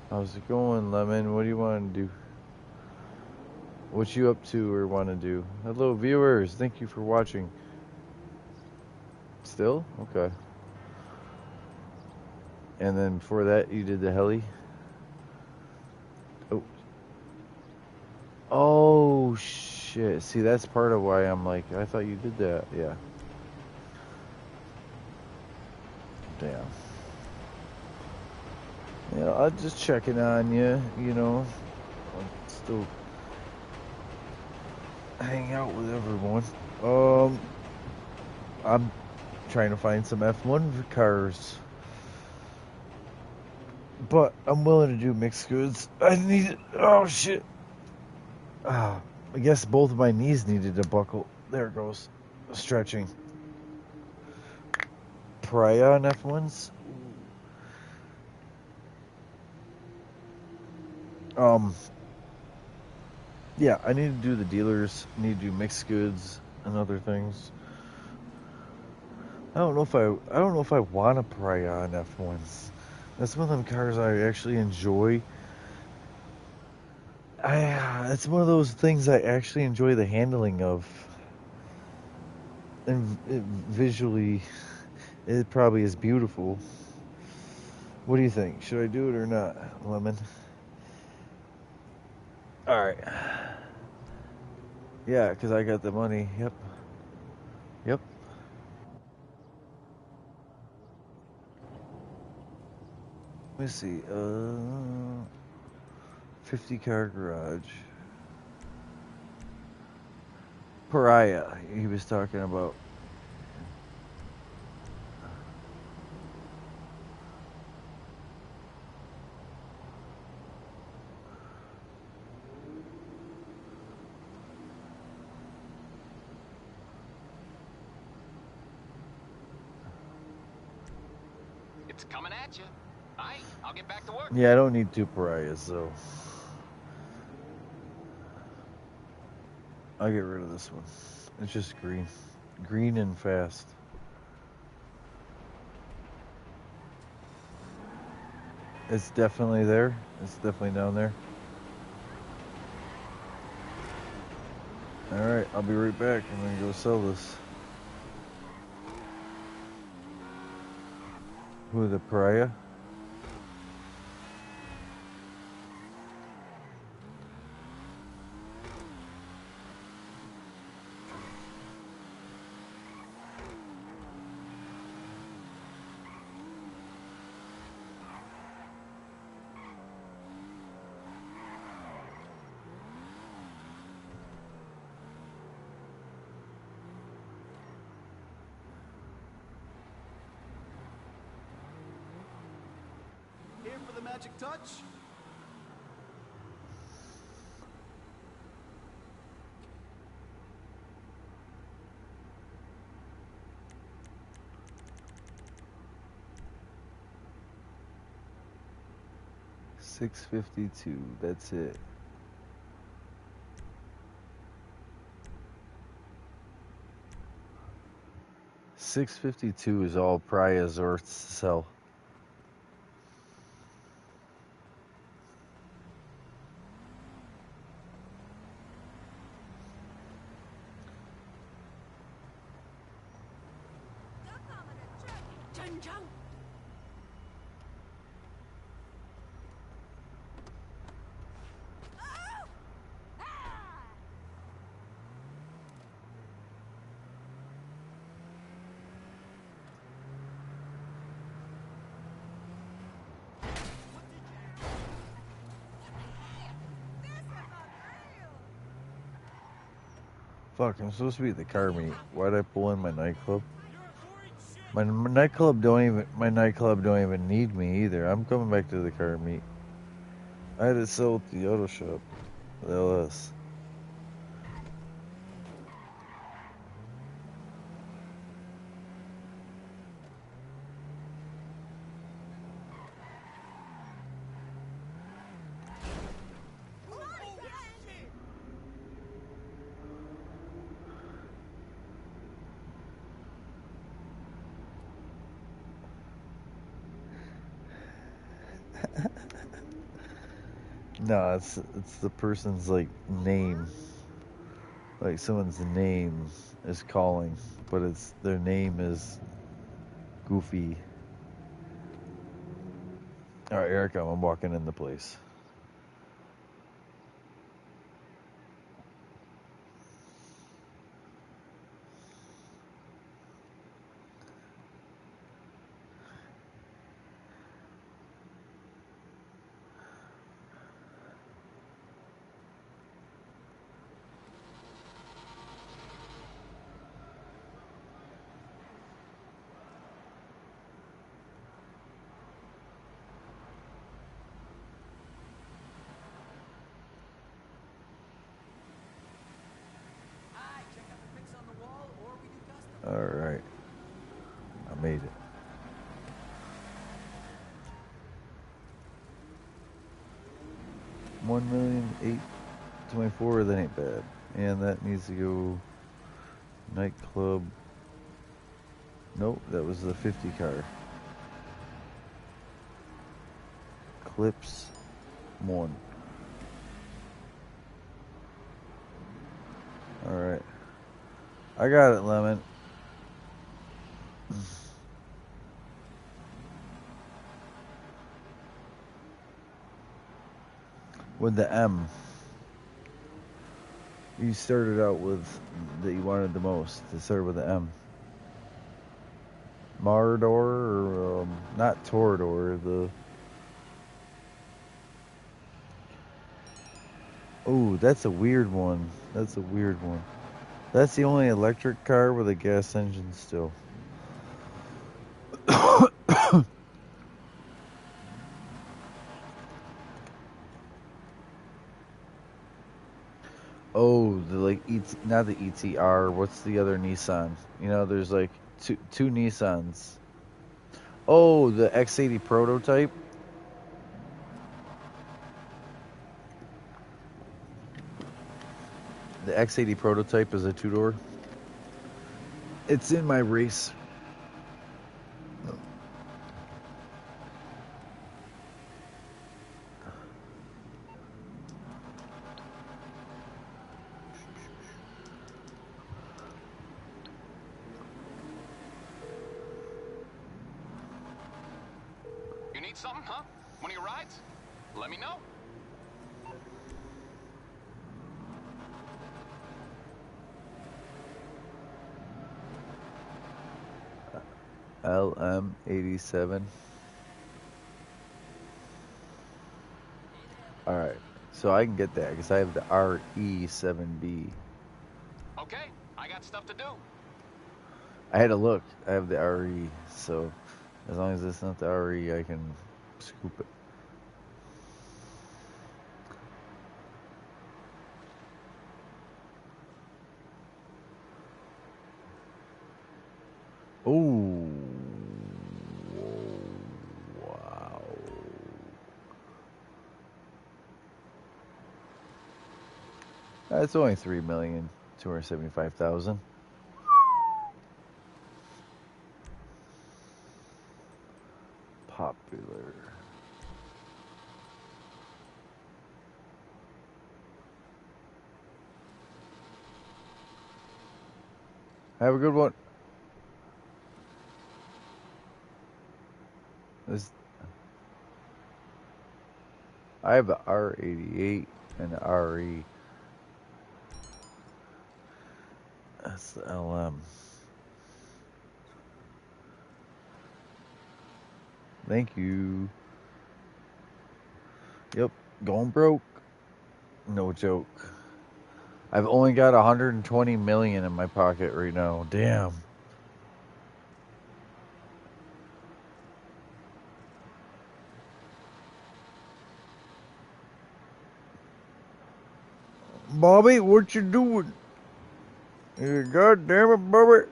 How's it going, Lemon? What do you want to do? What you up to or want to do? Hello, viewers. Thank you for watching. Still? Okay. And then before that, you did the heli? Oh. Oh, shit. See, that's part of why I'm like, I thought you did that. Yeah. Damn. Yeah, I'm just checking on you, you know. I'm still hang out with everyone. I'm trying to find some F1 cars. But I'm willing to do mixed goods. I need it. Oh, shit. I guess both of my knees needed to buckle. There it goes. Stretching. Pariah on F1s? Yeah, I need to do the dealers. I need to do mixed goods and other things. I don't know if I want a Pariah on F1s. That's one of them cars I actually enjoy. It's one of those things I actually enjoy the handling of. And visually, it probably is beautiful. What do you think? Should I do it or not, Lemon? Alright. Yeah, because I got the money. Yep. Yep. Let me see. 50 car garage. Pariah, he was talking about. It's coming at you. Aight, I'll get back to work. Yeah, I don't need two pariahs, so I'll get rid of this one. It's just green. Green and fast. It's definitely there. It's definitely down there. Alright, I'll be right back. I'm gonna go sell this. Who, the pariah? Here for the magic touch? $6.52. That's it. $6.52 is all pariahs worth to sell. Fuck, I'm supposed to be at the car meet. Why'd I pull in my nightclub? My nightclub don't even need me either. I'm coming back to the car meet. I had to sell at the auto shop. The LS. No, it's the person's like name. Like someone's name is calling, but it's their name is Goofy. Alright, here I come. I'm walking in the place. Alright. I made it. $1,824,000, that ain't bad. And that needs to go nightclub. Nope, that was the 50 car. Clips 1. Alright. I got it, Lemon. With the M. You started out with that you wanted the most. To start with the M. Mardor or not Torador, the oh, that's a weird one. That's a weird one. That's the only electric car with a gas engine still. Oh, the like not the ETR. What's the other Nissan? You know, there's like two Nissans. Oh, the X80 prototype. The X80 prototype is a two-door. It's in my race. You need something, huh? One of your rides? Let me know. LM87. All right, so I can get that because I have the RE7B. Okay, I got stuff to do. I had to look. I have the RE, so as long as it's not the RE, I can scoop it. Oh, wow. That's only 3,275,000. Popular. Have a good one. This, I have the R88 and the RE. That's the LM. Thank you. Yep, going broke. No joke. I've only got 120 million in my pocket right now. Damn. Bobby, what you doing? God damn it, Bobby.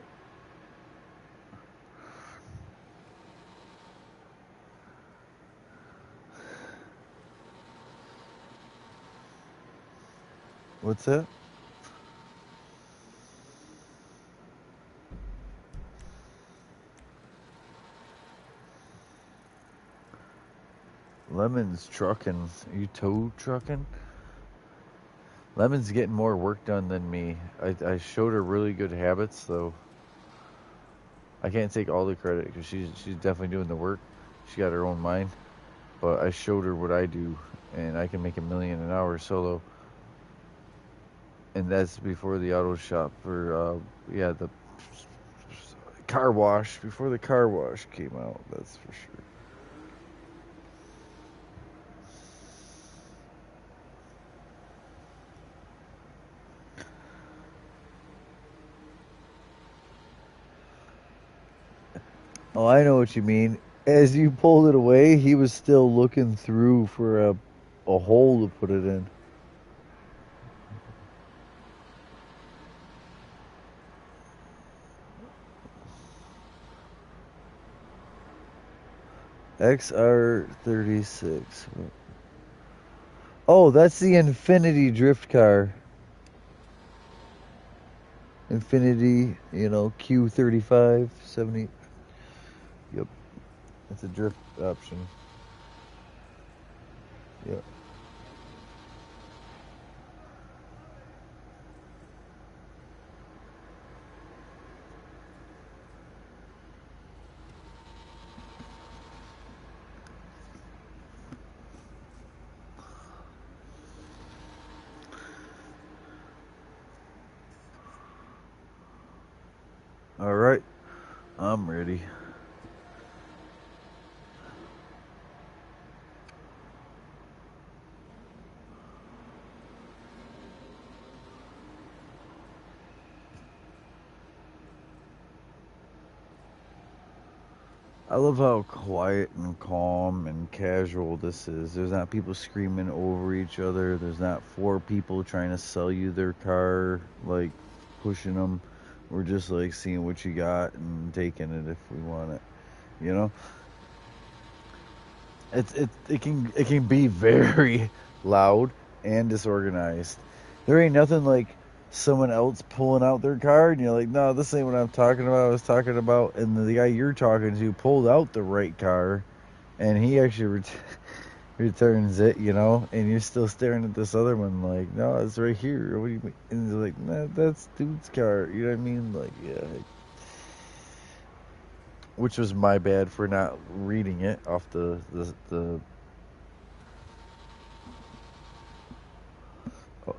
What's that? Lemon's trucking. Are you tow trucking? Lemon's getting more work done than me. I showed her really good habits, though. I can't take all the credit because she's definitely doing the work. She got her own mind. But I showed her what I do, and I can make $1 million an hour solo. And that's before the auto shop for, the car wash. Before the car wash came out, that's for sure. Oh, I know what you mean. As you pulled it away, he was still looking through for a hole to put it in. XR36. Oh, that's the Infinity drift car. Infinity, Q35, 70. Yep. It's a drift option. Yep. All right. I'm ready. I love how quiet and calm and casual this is. There's not people screaming over each other. There's not four people trying to sell you their car, like pushing them. We're just like seeing what you got and taking it if we want it, you know? It can be very loud and disorganized. There ain't nothing like someone else pulling out their card and you're like, no, this ain't what I'm talking about. I was talking about, and the guy you're talking to pulled out the right car, and he actually returns it, you know, and you're still staring at this other one like, no, it's right here. What do you mean? And they're like, nah, that's dude's car. You know what I mean? Like, yeah. Which was my bad for not reading it off the oh,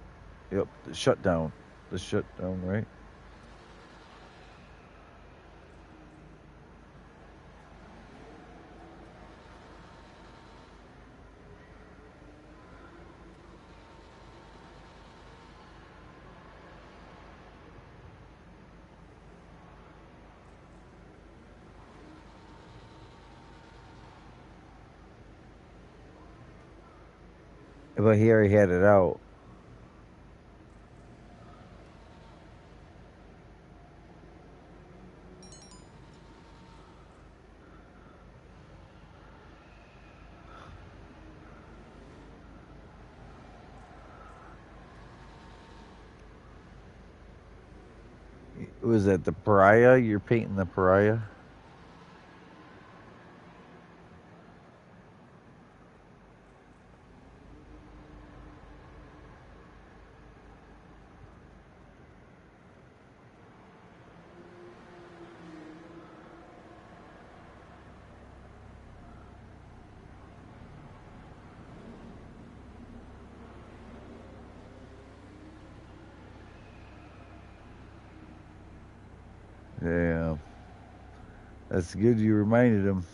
yep, the shutdown. The shutdown, right? But he already had it out. Was that the pariah? You're painting the pariah? Yeah. That's good you reminded him.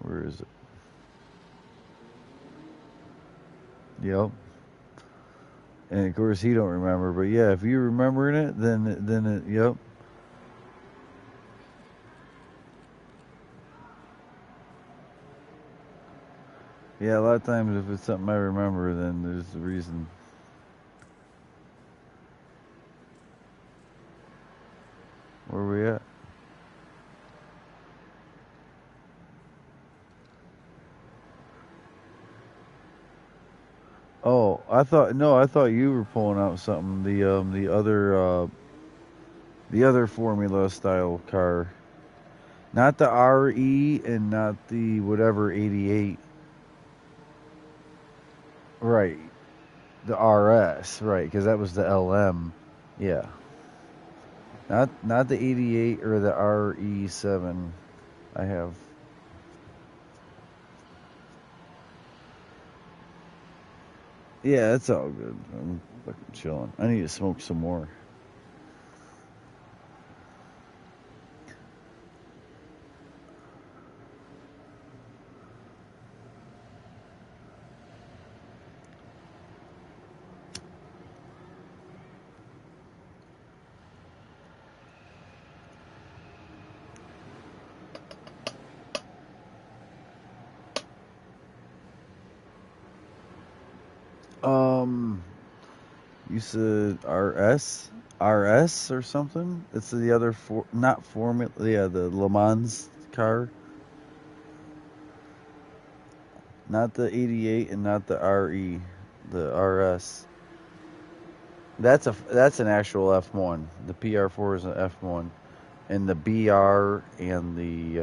Where is it? Yep. And of course he don't remember, but yeah, if you're remembering it, then it, yep. Yeah, a lot of times if it's something I remember, then there's a reason. Where we at? Oh, I thought you were pulling out something. The other Formula style car, not the RE and not the whatever 88. Right, the RS, right, because that was the LM. Yeah, not the 88 or the RE7. I have. Yeah, it's all good. I'm fucking chilling. I need to smoke some more. Um, you said RS or something. It's the other not Formula. Yeah, the Le Mans car, not the 88 and not the RE, the RS. That's an actual F1. The PR4 is an F1, and the BR and the.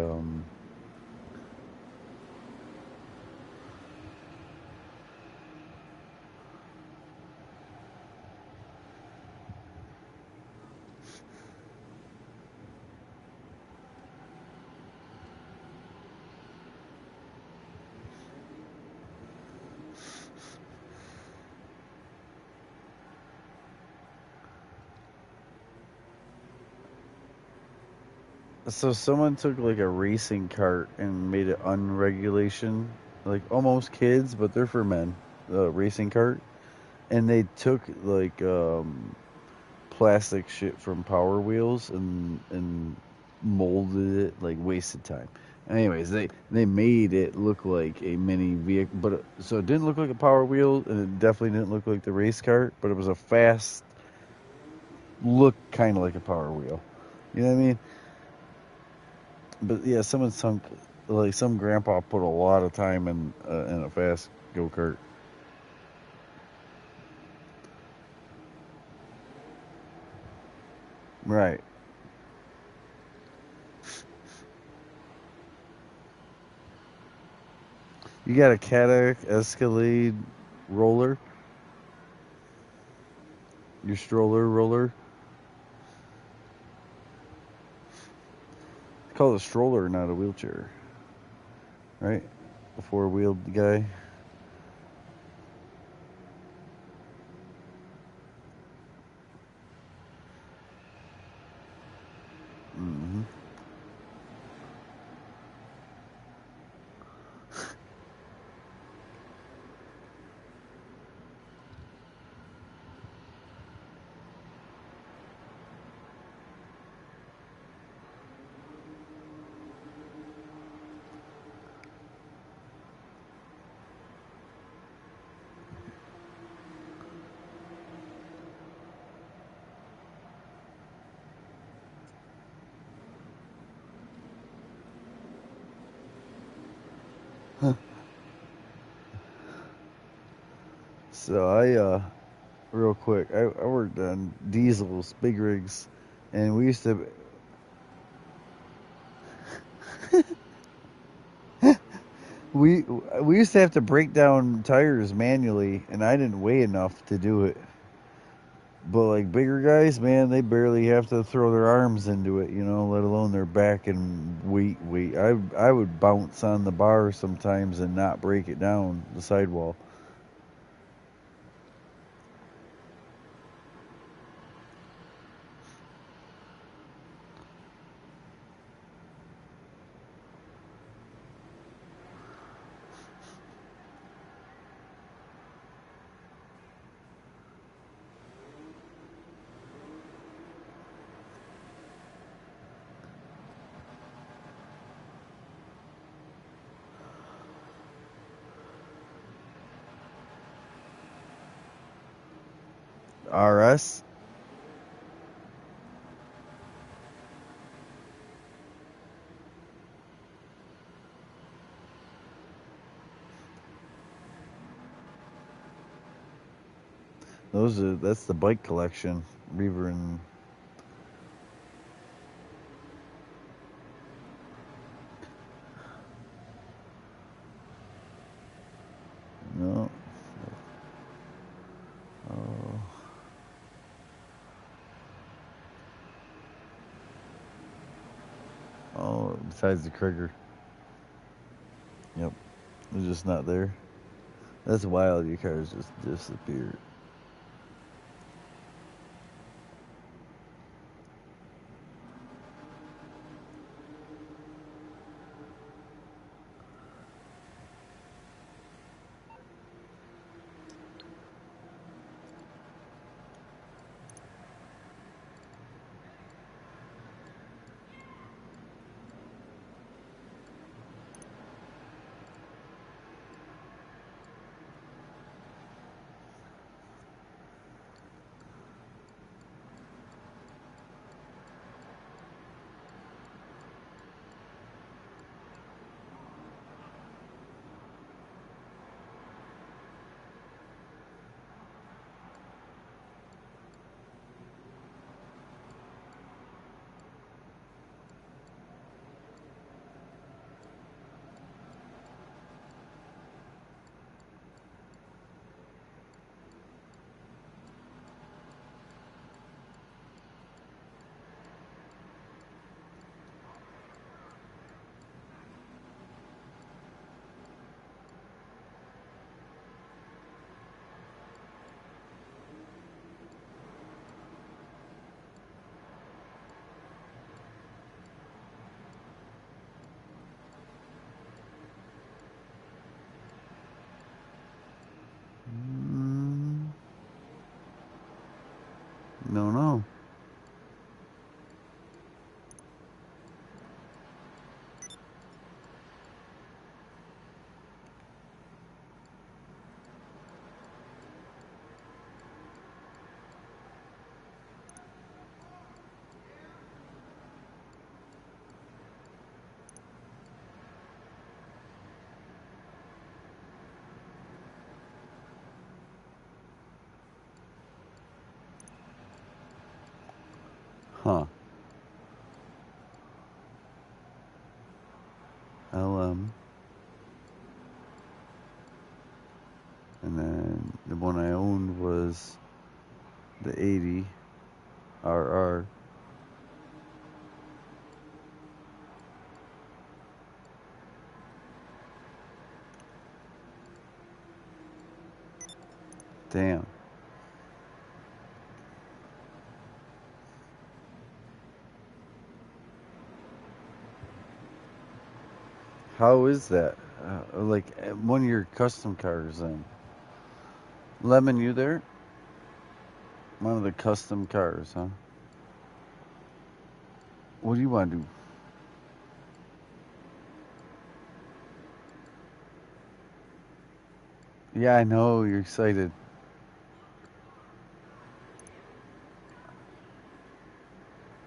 So someone took like a racing cart and made it unregulation, like almost kids, but they're for men. The racing cart, and they took like plastic shit from Power Wheels and molded it, like wasted time. Anyways, they made it look like a mini vehicle, but so it didn't look like a Power Wheel, and it definitely didn't look like the race cart, but it was a fast look, kind of like a Power Wheel. You know what I mean? But yeah, someone sunk, like some grandpa put a lot of time in a fast go kart. Right. You got a Cadillac Escalade roller, your stroller roller. It's called a stroller, not a wheelchair, right? A four-wheeled guy. Hmm. So real quick, I worked on diesels, big rigs, and we used to we used to have to break down tires manually, and I didn't weigh enough to do it. But like bigger guys, man, they barely have to throw their arms into it, let alone their back and weight. I would bounce on the bar sometimes and not break it down the sidewall. RS. That's the bike collection. Reaver and no. Oh, besides the Krieger. Yep, it's just not there. That's wild. Your cars just disappeared. Mm, no. Huh. LM. And then the one I owned was the 80 RR. Damn. How is that? Like one of your custom cars then? Lemon, you there? One of the custom cars, huh? What do you want to do? Yeah, I know you're excited.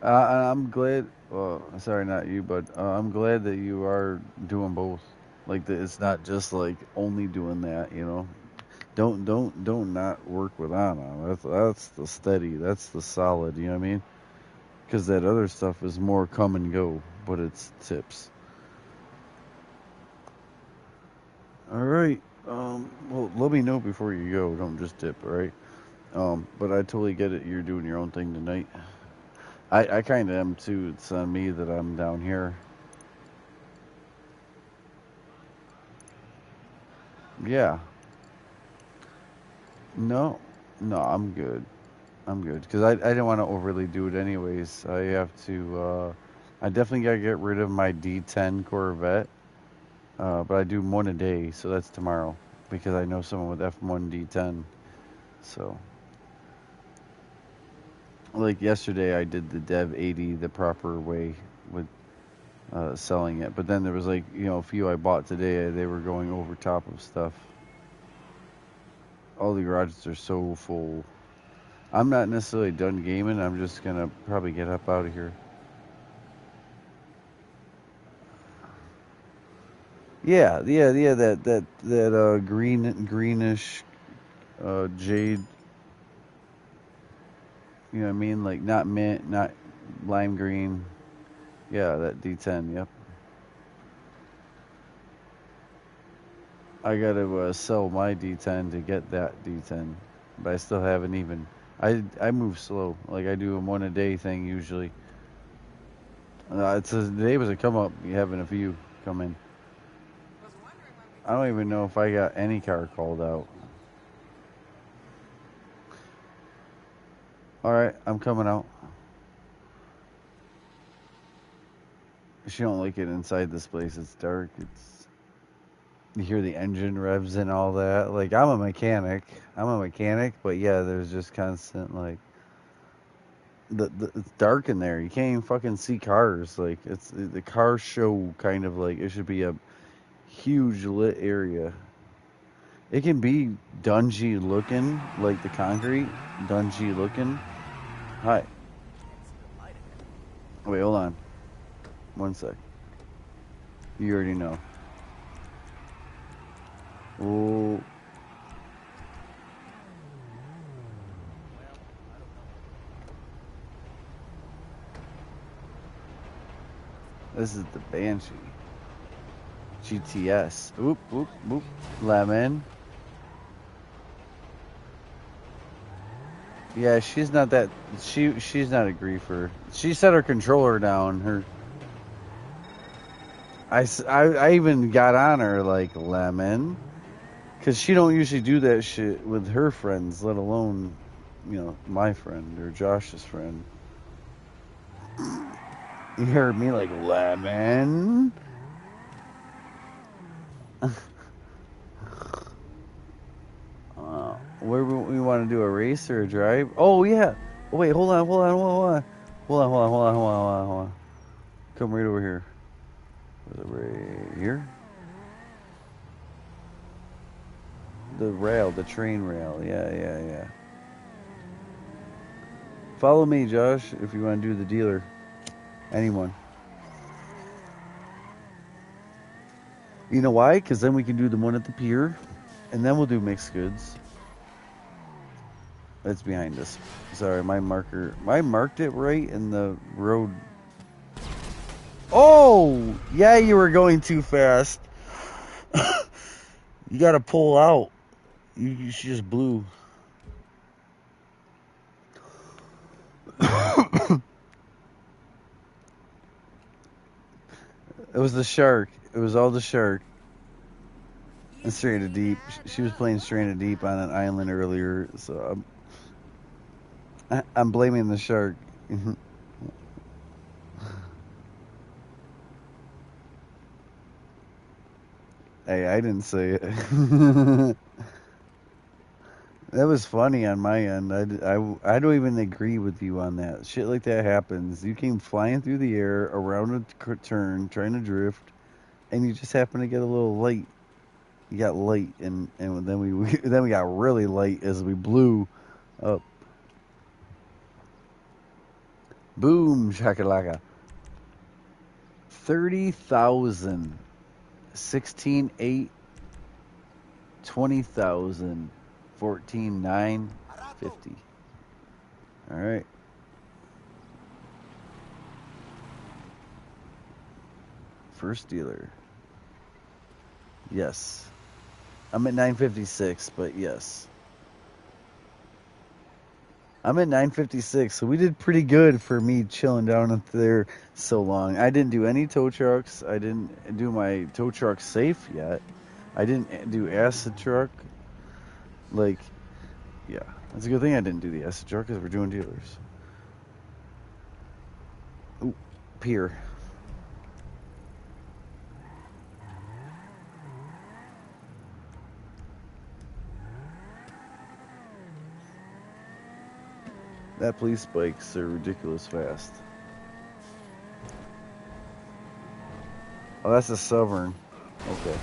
I'm glad. Well, sorry, not you, but I'm glad that you are doing both. Like that, it's not just like only doing that. You know, don't not work with Anna. That's the steady. That's the solid. You know what I mean? Because that other stuff is more come and go, but it's tips. All right. Well, let me know before you go. Don't just dip. All right. But I totally get it. You're doing your own thing tonight. I kind of am too. It's on me that I'm down here. Yeah. No, no, I'm good. I'm good because I didn't want to overly do it anyways. I have to. I definitely gotta get rid of my D10 Corvette. But I do one a day, so that's tomorrow because I know someone with F1 D10. So, like yesterday, I did the Dev 80 the proper way with selling it. But then there was like a few I bought today. They were going over top of stuff. All the garages are so full. I'm not necessarily done gaming. I'm just gonna probably get up out of here. Yeah. That greenish jade. You know what I mean? Like not mint, not lime green. Yeah, that D10. Yep. I gotta sell my D10 to get that D10, but I still haven't even. I move slow. Like I do a one a day thing usually. Today was a come up. You having a few come in. I don't even know if I got any car called out. All right, I'm coming out. She don't like it inside this place. It's dark. You hear the engine revs and all that. Like I'm a mechanic. But yeah, there's just constant like it's dark in there. You can't even fucking see cars. Like it's the car show kind of like it should be a huge lit area. It can be dungy looking, like the concrete, dungy looking. Hi. Wait, hold on. One sec. You already know. Oh, this is the Banshee. GTS. Oop, oop, oop. Lemon. Yeah, she's not that. She's not a griefer. She set her controller down. I even got on her like Lemon, because she don't usually do that shit with her friends, let alone, my friend or Josh's friend. You heard me like Lemon. Where we want to do a race or a drive? Oh yeah. Oh, wait, hold on. Come right over here. Right here. The train rail. Yeah. Follow me, Josh, if you want to do the dealer. Anyone. You know why? Because then we can do the one at the pier, and then we'll do mixed goods. It's behind us. Sorry, my marker. I marked it right in the road. Oh! Yeah, you were going too fast. You gotta pull out. You just blew. It was the shark. It was all the shark. And Stranded Deep. She was playing Stranded Deep on an island earlier, so I'm blaming the shark. Hey, I didn't say it. That was funny on my end. I don't even agree with you on that. Shit like that happens. You came flying through the air around a turn, trying to drift, and you just happened to get a little light. You got light, and then we got really light as we blew up. Boom, shakalaka. 30,000, 16,8, 20,000, 14,9, 50. All right. First dealer. Yes. I'm at 956, but yes. I'm at 956, so we did pretty good for me chilling down up there so long. I didn't do any tow trucks. I didn't do my tow truck safe yet. I didn't do acid truck. Like, yeah. That's a good thing I didn't do the acid truck because we're doing dealers. Ooh, pier. That police bikes are ridiculous fast. Oh, that's a Sovereign. Okay.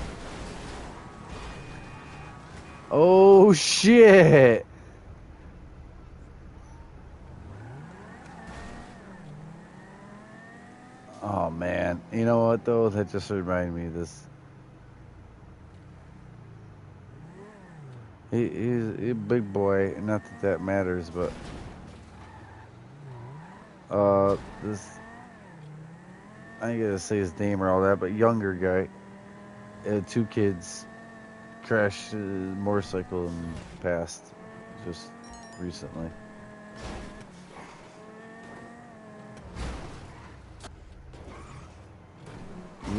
Oh, shit! Oh, man. You know what, though? That just reminded me of this. He's a big boy. Not that matters, but... this... I ain't gonna say his name or all that, but younger guy. Had 2 kids. Crashed a motorcycle and passed. Just recently.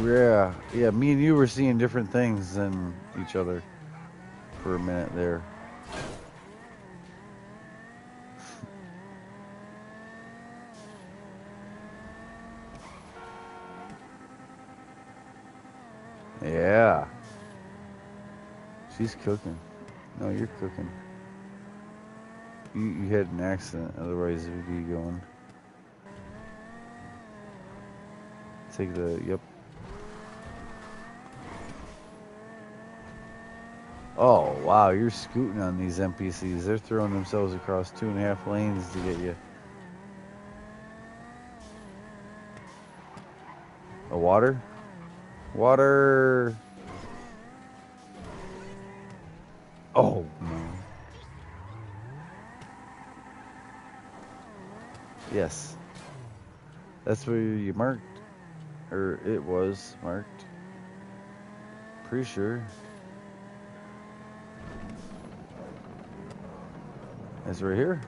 Yeah, me and you were seeing different things than each other for a minute there. Yeah. She's cooking. No, you're cooking. You had an accident, otherwise it would be going. Take the, yep. Oh, wow, you're scooting on these NPCs. They're throwing themselves across 2.5 lanes to get you. A water? Water! Oh, no. Yes. That's where you marked. Or it was marked. Pretty sure. It's right here.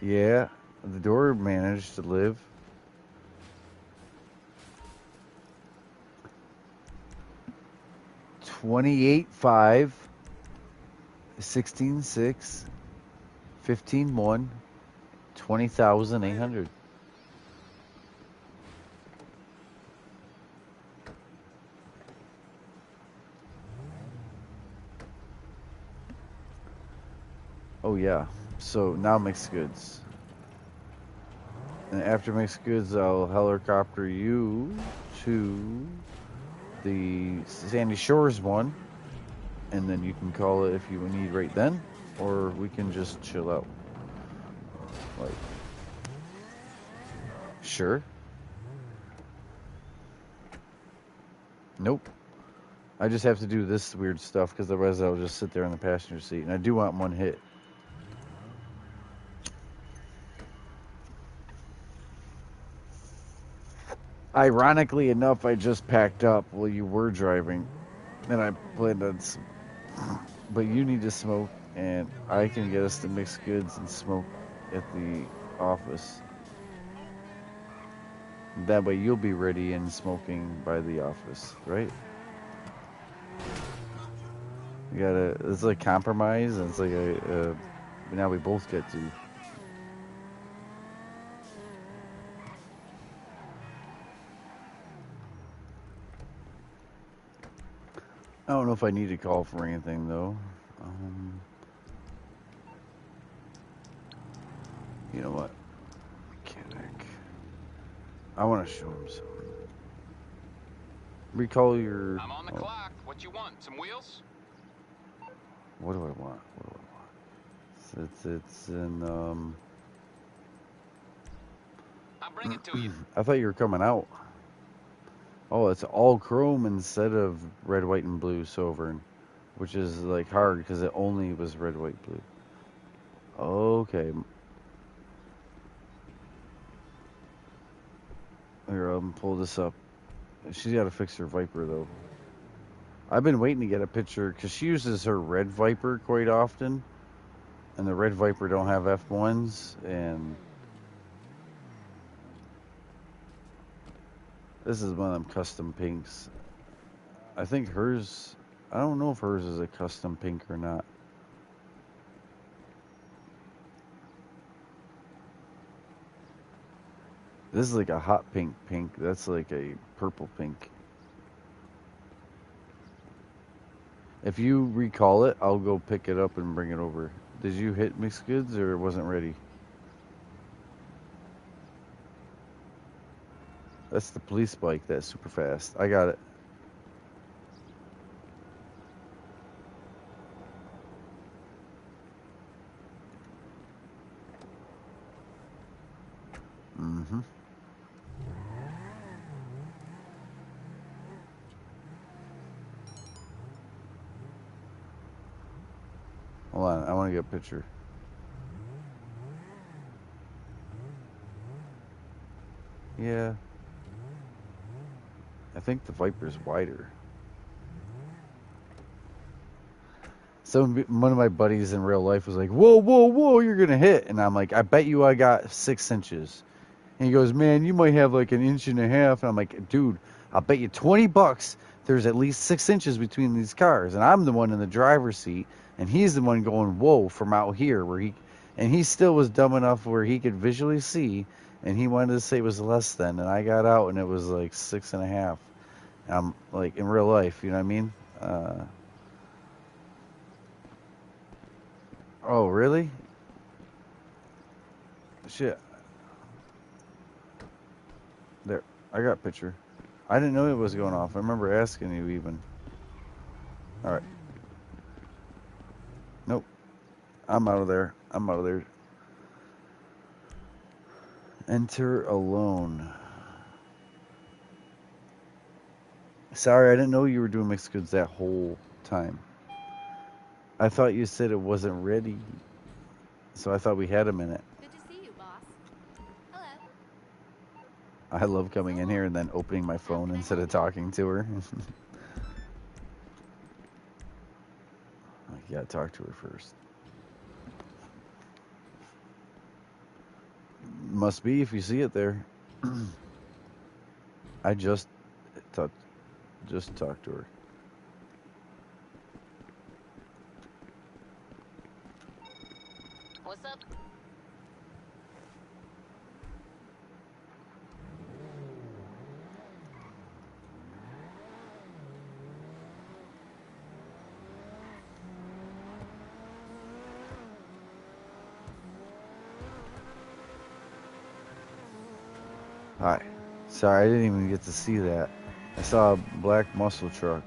Yeah, the door managed to live. 28.5, 16.6, 15.1, 20,800. Oh yeah. So now mixed goods. And after mixed goods, I'll helicopter you to the Sandy Shores one, and then you can call it if you need right then, or we can just chill out. Like, sure. Nope. I just have to do this weird stuff because otherwise I'll just sit there in the passenger seat. And I do want one hit. Ironically enough, I just packed up while you were driving. And I planned on... But you need to smoke, and I can get us to mix goods and smoke at the office. That way you'll be ready and smoking by the office, right? You gotta, it's like compromise, and it's like now we both get to. I don't know if I need to call for anything, though. You know what? Mechanic. I want to show him something. Recall your... I'm on the clock. What you want? Some wheels? What do I want? What do I want? It's in, I'll bring it to you. I thought you were coming out. Oh, it's all chrome instead of red, white, and blue Sovereign, which is like hard because it only was red, white, blue. Okay. Here, I'll pull this up. She's got to fix her Viper, though. I've been waiting to get a picture because she uses her red Viper quite often, and the red Viper don't have F1s, and this is one of them custom pinks. I think hers, I don't know if hers is a custom pink or not. This is like a hot pink. That's like a purple pink. If you recall it, I'll go pick it up and bring it over. Did you hit mixed goods or it wasn't ready? That's the police bike. That's super fast. I got it. Mm-hmm. Hold on. I want to get a picture. Yeah. I think the Viper's wider. One of my buddies in real life was like, whoa, whoa, whoa, you're going to hit. And I'm like, I bet you I got 6 inches. And he goes, man, you might have like an inch and a half. And I'm like, dude, I'll bet you $20 there's at least 6 inches between these cars. And I'm the one in the driver's seat. And he's the one going, whoa, from out here. And he still was dumb enough where he could visually see. And he wanted to say it was less than. And I got out and it was like 6.5. I'm like, in real life, you know what I mean? Oh, really? Shit. There. I got a picture. I didn't know it was going off. I remember asking you even. Alright. Nope. I'm out of there. Enter alone. Sorry, I didn't know you were doing mixed goods that whole time. I thought you said it wasn't ready. So I thought we had a minute. Good to see you, boss. Hello. I love coming in here and then opening my phone instead of talking to her. You gotta talk to her first. Must be if you see it there. I just talked to her. What's up? Hi. Sorry, I didn't even get to see that. I saw a black muscle truck.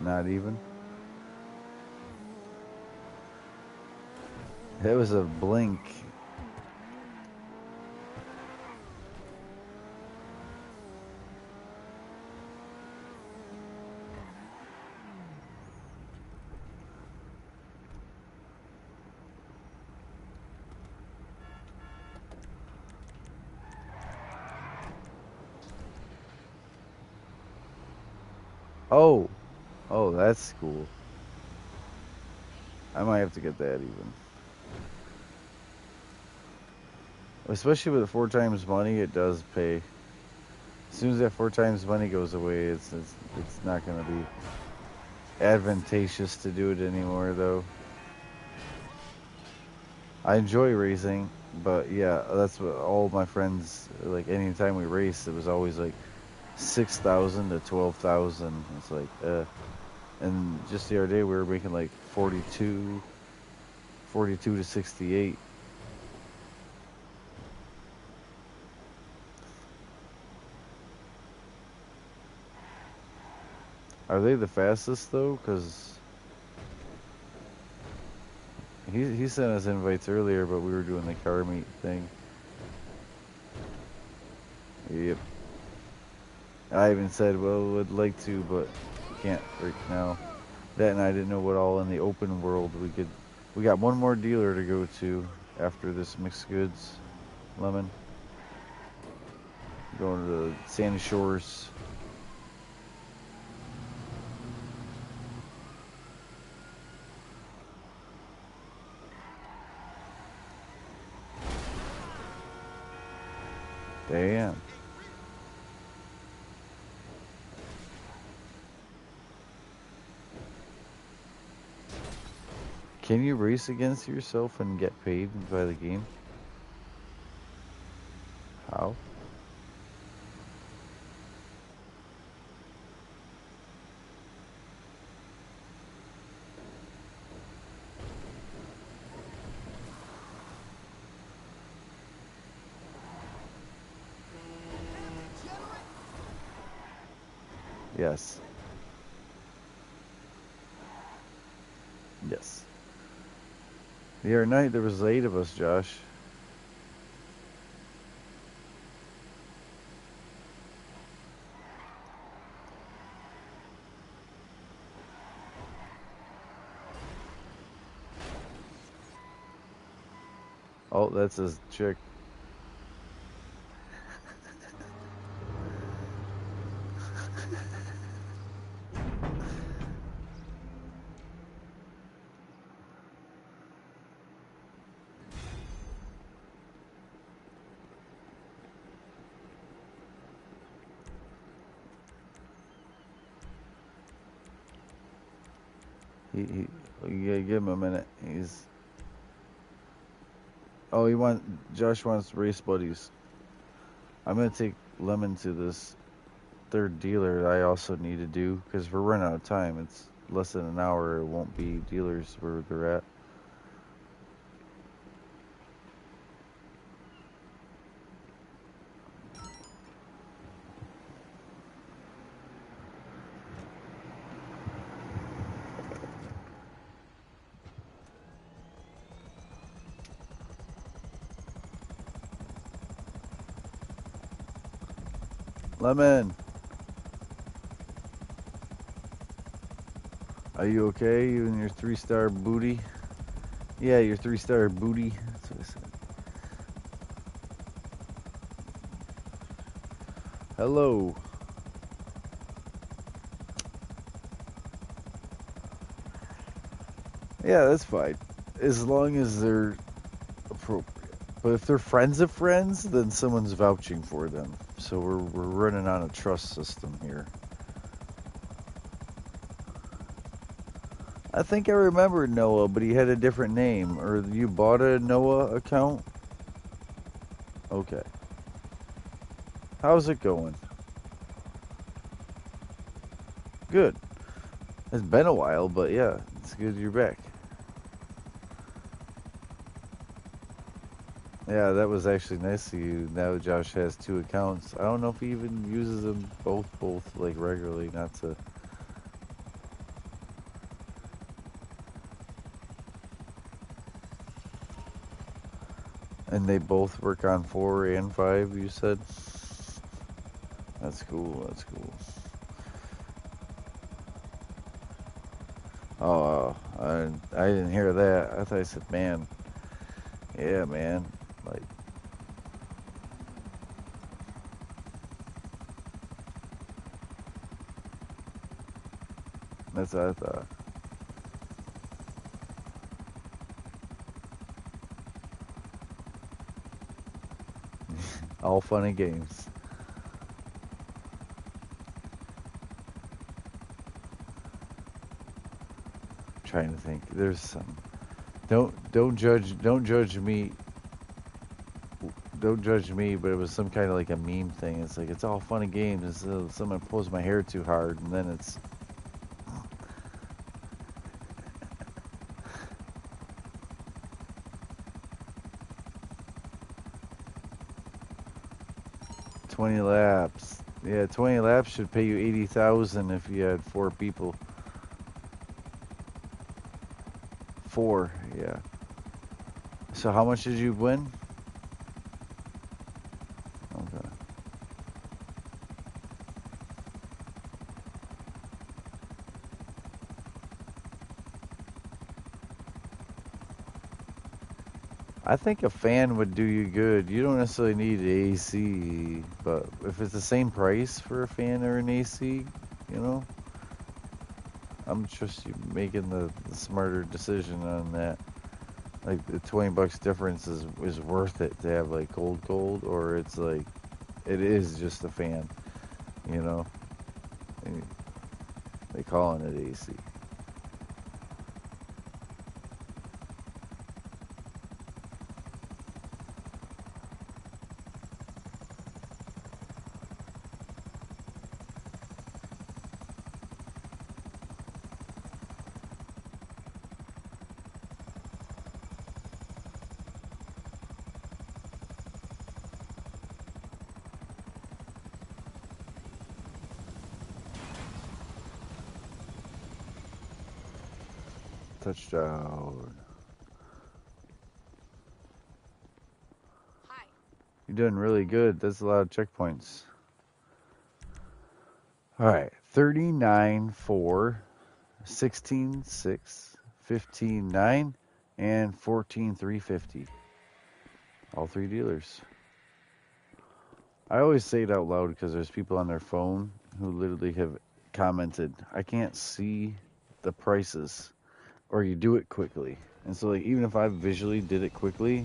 Not even. It was a blink. Oh, oh, that's cool. I might have to get that even. Especially with 4 times money, it does pay. As soon as that 4 times money goes away, it's not gonna be advantageous to do it anymore, though. I enjoy racing, but yeah, that's what all my friends like. Anytime we race, it was always like 6,000 to 12,000. It's like, and just the other day we were making like 42 to 68. Are they the fastest though? Because he sent us invites earlier, but we were doing the car meet thing. Yep. I even said, well, would like to, but can't right now. That and I didn't know what all in the open world we could. We got one more dealer to go to after this mixed goods, Lemon. Going to the Sandy Shores. Damn. Can you race against yourself and get paid by the game? How? Yes. Yes. The other night there was 8 of us, Josh. Oh, that's his chick. You gotta give him a minute. He's. Oh, Josh wants race buddies. I'm gonna take Lemon to this third dealer I also need to do because we're running out of time. It's less than an hour. It won't be dealers where they're at. Lemon, are you okay? You and your 3-star booty? Yeah, your 3-star booty. That's what I said. Hello. Yeah, that's fine. As long as they're appropriate. But if they're friends of friends, then someone's vouching for them. So we're running on a trust system here. I think I remember Noah, but he had a different name. Or you bought a Noah account? Okay. How's it going? Good. It's been a while, but yeah, it's good you're back. Yeah, that was actually nice of you. Now Josh has 2 accounts. I don't know if he even uses them both like regularly, not to. And they both work on 4 and 5, you said? That's cool, that's cool. Oh, I didn't hear that. I thought I said, man. Yeah, man. Like, That's what I thought. All fun and games. Trying to think. There's some. Don't judge me. Don't judge me, but it was some kind of like a meme thing. It's like it's all fun and games until someone pulls my hair too hard, and then it's 20 laps. Yeah, 20 laps should pay you 80,000 if you had 4 people. 4, yeah. So how much did you win? Okay. I think a fan would do you good. You don't necessarily need AC, but if it's the same price for a fan or an AC, you know, I'm just you making the smarter decision on that. Like the $20 difference is worth it to have like cold, or it's like it is just a fan, you know. And they calling it AC. Touchdown. Hi. You're doing really good. That's a lot of checkpoints. All right. 39, 4, 16, 6, 15, 9, and 14, 350. All 3 dealers. I always say it out loud because there's people on their phone who literally have commented, I can't see the prices, or you do it quickly. And so, like, even if I visually did it quickly,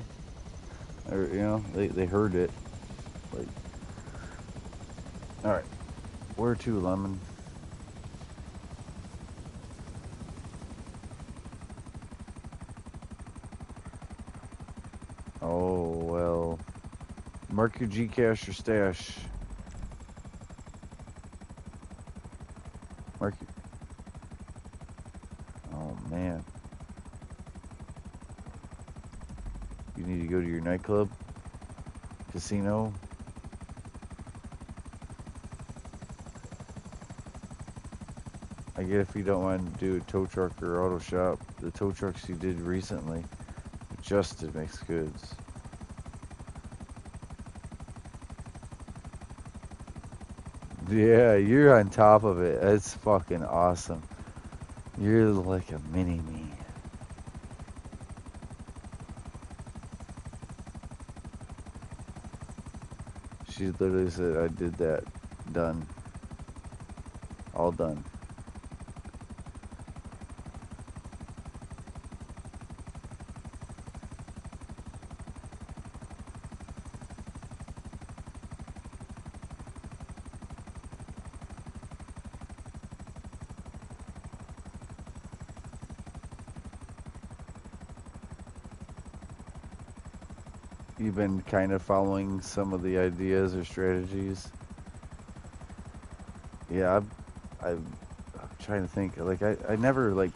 or, you know, they heard it. Like, all right, where to, Lemon? Oh, well, mark your Gcash or stash. Mark your, oh, man. You need to go to your nightclub, casino. I get if you don't want to do a tow truck or auto shop. The tow trucks you did recently, Justin makes goods. Yeah, you're on top of it. That's fucking awesome. You're like a mini me. She literally said, I did that. Done. All done. You've been kind of following some of the ideas or strategies. Yeah, I'm trying to think. Like, I never, like,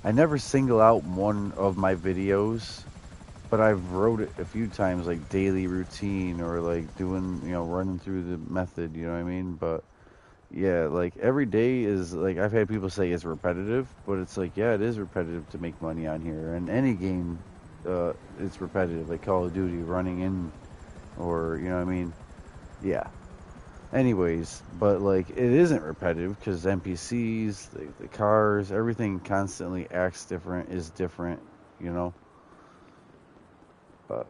I never single out one of my videos, but I've wrote it a few times, like daily routine or like doing, you know, running through the method, you know what I mean? But yeah, like every day is like, I've had people say it's repetitive, but it's like, yeah, it is repetitive to make money on here. And any game, it's repetitive, like Call of Duty, running in, or, you know what I mean? Yeah. Anyways, but like it isn't repetitive because NPCs, the cars, everything constantly acts different, is different, you know? But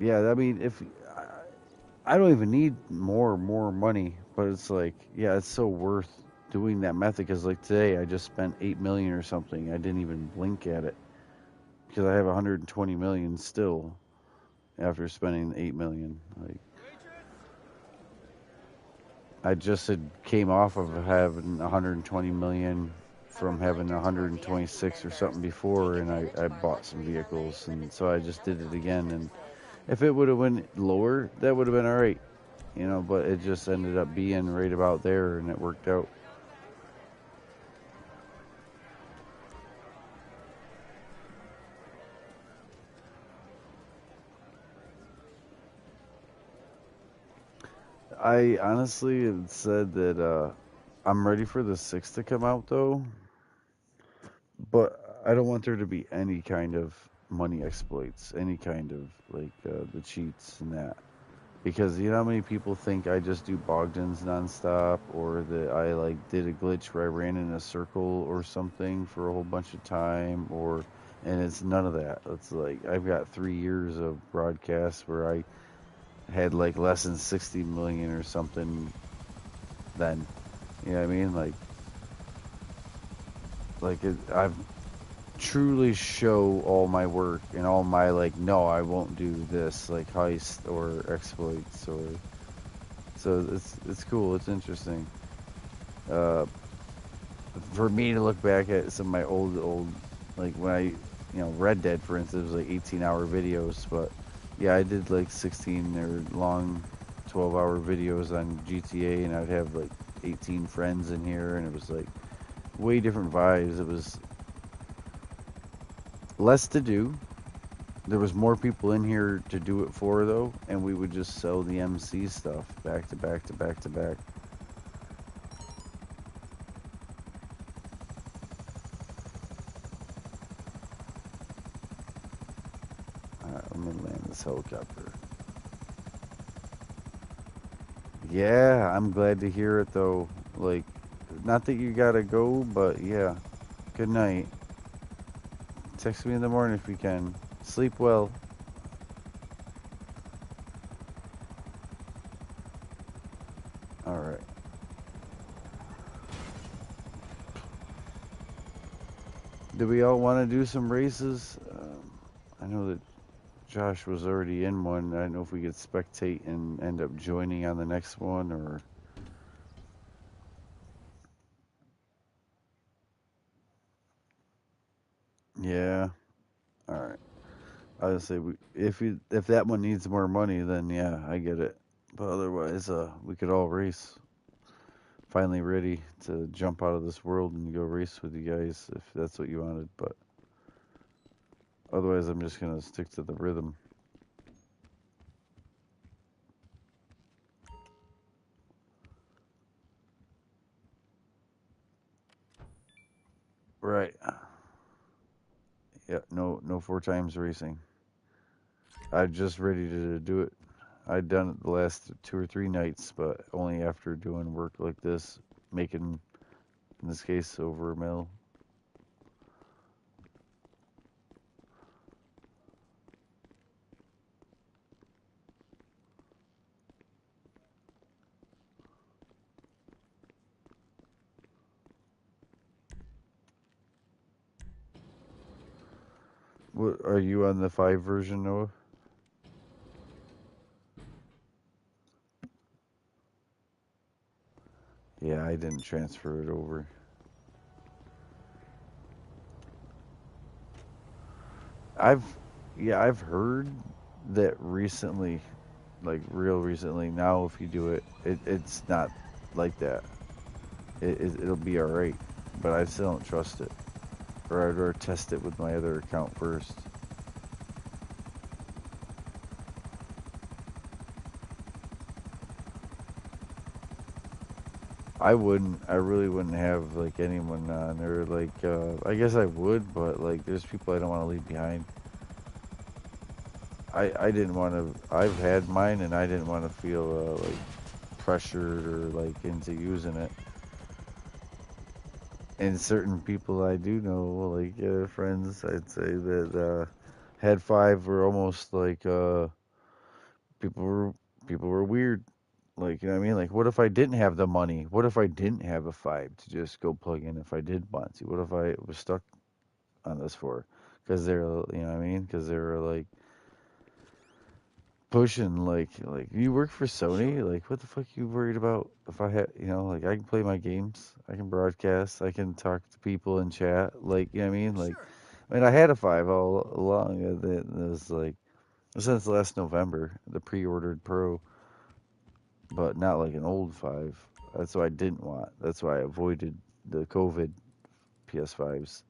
yeah, I mean, if I don't even need more money, but it's like, yeah, it's so worth doing that method because like today I just spent 8 million or something. I didn't even blink at it because I have 120 million still after spending 8 million. Like I just had came off of having 120 million A from having reminder to our VIP 126 or something members, before, take and advantage I of our bought some luxury valet vehicles, and so limousine I and just did it helicopter again. And services. if it would have went lower, that would have been all right, but it just ended up being right about there, and it worked out. I honestly had said that I'm ready for the 6 to come out though, but I don't want there to be any kind of money exploits, any kind of like the cheats and that. Because you know how many people think I just do Bogdans nonstop, or that I like did a glitch where I ran in a circle or something for a whole bunch of time, or and it's none of that. It's like I've got 3 years of broadcasts where I had like less than 60 million or something then. You know what I mean? I've truly show all my work and all my like no I won't do this like heist or exploits or so it's cool, it's interesting uh for me to look back at some of my old like when I Red Dead for instance was like 18-hour videos, but yeah I did like 16 or long 12-hour videos on GTA, and I'd have like 18 friends in here, and it was like way different vibes. It was less to do. There was more people in here to do it for though, and we would just sell the MC stuff back to back to back to back. I'm gonna land this helicopter. Yeah, I'm glad to hear it though. Like, not that you gotta go, but yeah. Good night. Text me in the morning if you can. Sleep well. All right. Do we all want to do some races? I know that Josh was already in one. I don't know if we could spectate and end up joining on the next one, or yeah. All right. I would say if that one needs more money, then yeah, I get it. But otherwise, we could all race. Finally ready to jump out of this world and go race with you guys if that's what you wanted. But otherwise, I'm just gonna stick to the rhythm. Right. Yeah. No 4 times racing. I'm just ready to do it. I'd done it the last 2 or 3 nights, but only after doing work like this, making in this case over a mill. What are you on the 5 version, Noah? Yeah, I didn't transfer it over. I've I've heard that recently, like real recently. Now, if you do it, it's not like that. It'll be all right, but I still don't trust it, or test it with my other account first. I wouldn't. I really wouldn't have like anyone on there. Like, I guess I would, but like, there's people I don't want to leave behind. I didn't want to. I've had mine, and I didn't want to feel like pressured or like into using it. And certain people I do know, like friends, I'd say that had 5 were almost like people were people were weird. Like, you know what I mean? Like, what if I didn't have the money? What if I didn't have a 5 to just go plug in if I did want to? What if I was stuck on this for? Because they're, you know what I mean? Because they were like pushing, like you work for Sony. Like, what the fuck you worried about? If I had, you know, like I can play my games, I can broadcast, I can talk to people in chat. Like, you know what I mean? Like, Sure. I mean, I had a 5 all along. It was like since last November, the pre-ordered Pro, but not like an old 5. That's what I didn't want. That's why I avoided the COVID PS5s.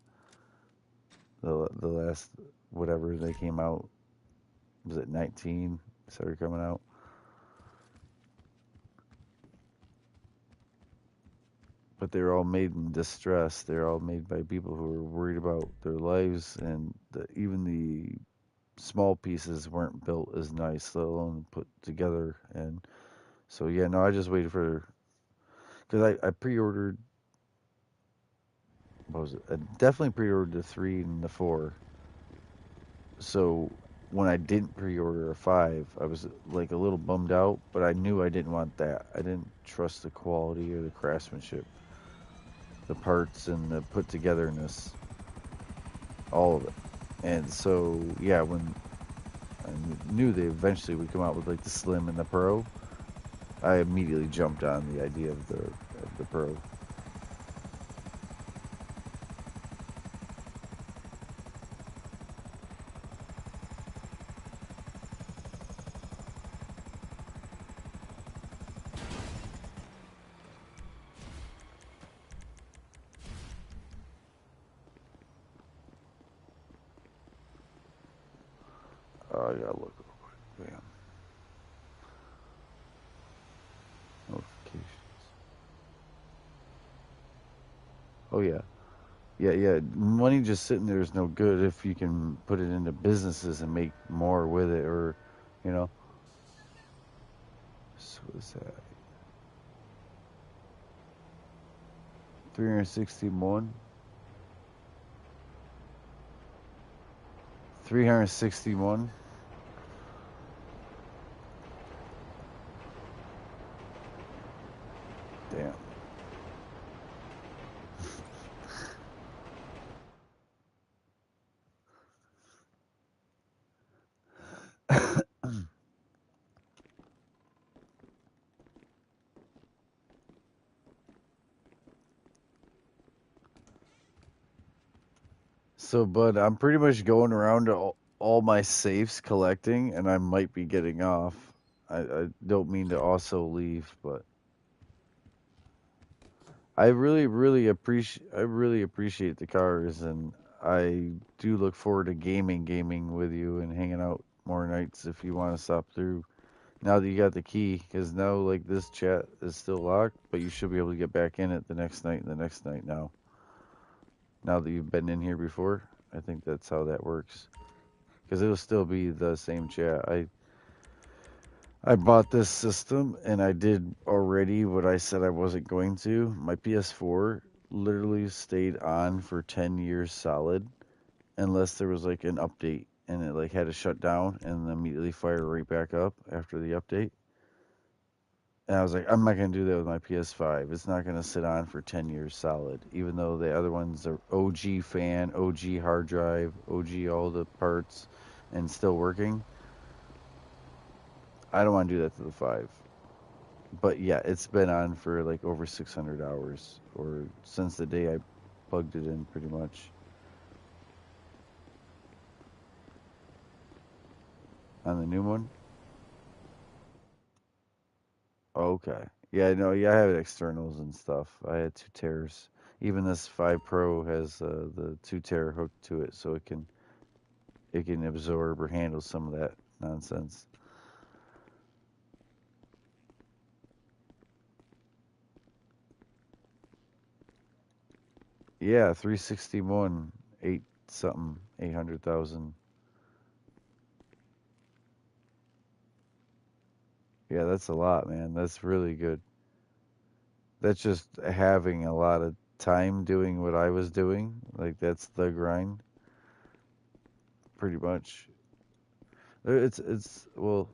The last whatever they came out, was it 19 started coming out. But they're all made in distress. They're all made by people who are worried about their lives, and even the small pieces weren't built as nice, let alone put together. And so, yeah, no, I just waited for, because I pre-ordered, what was it? I definitely pre-ordered the 3 and the 4. So when I didn't pre-order a 5, I was like a little bummed out, but I knew I didn't want that. I didn't trust the quality or the craftsmanship, the parts and the put togetherness, all of it. And so, yeah, when I knew they eventually would come out with like the Slim and the Pro, I immediately jumped on the idea of the Pro. I gotta look real quick. Bam. Notifications. Oh yeah. Yeah, yeah. Money just sitting there is no good if you can put it into businesses and make more with it, or, you know. So what's that? 361. 361. Damn. So, bud, I'm pretty much going around to all my safes collecting, and I might be getting off. I don't mean to also leave, but I really appreciate the cars, and I do look forward to gaming with you and hanging out more nights if you want to stop through. Now that you got the key, because now like this chat is still locked, but you should be able to get back in it the next night and the next night now. Now that you've been in here before, I think that's how that works. Because it'll still be the same chat. I bought this system and I did already what I said I wasn't going to. My PS4 literally stayed on for 10 years solid unless there was like an update and it like had to shut down and immediately fire right back up after the update. And I was like, I'm not going to do that with my PS5. It's not going to sit on for 10 years solid, even though the other ones are OG fan, OG hard drive, OG all the parts, and still working. I don't want to do that to the 5. But yeah, it's been on for like over 600 hours, or since the day I plugged it in, pretty much. On the new one? Okay. Yeah, no, yeah, I have externals and stuff. I had 2 tears. Even this 5 Pro has the 2 tera hook to it, so it can absorb or handle some of that nonsense. Yeah, 361, 8 something, 800,000. Yeah, that's a lot, man. That's really good. That's just having a lot of time doing what I was doing. Like that's the grind, pretty much. It's well,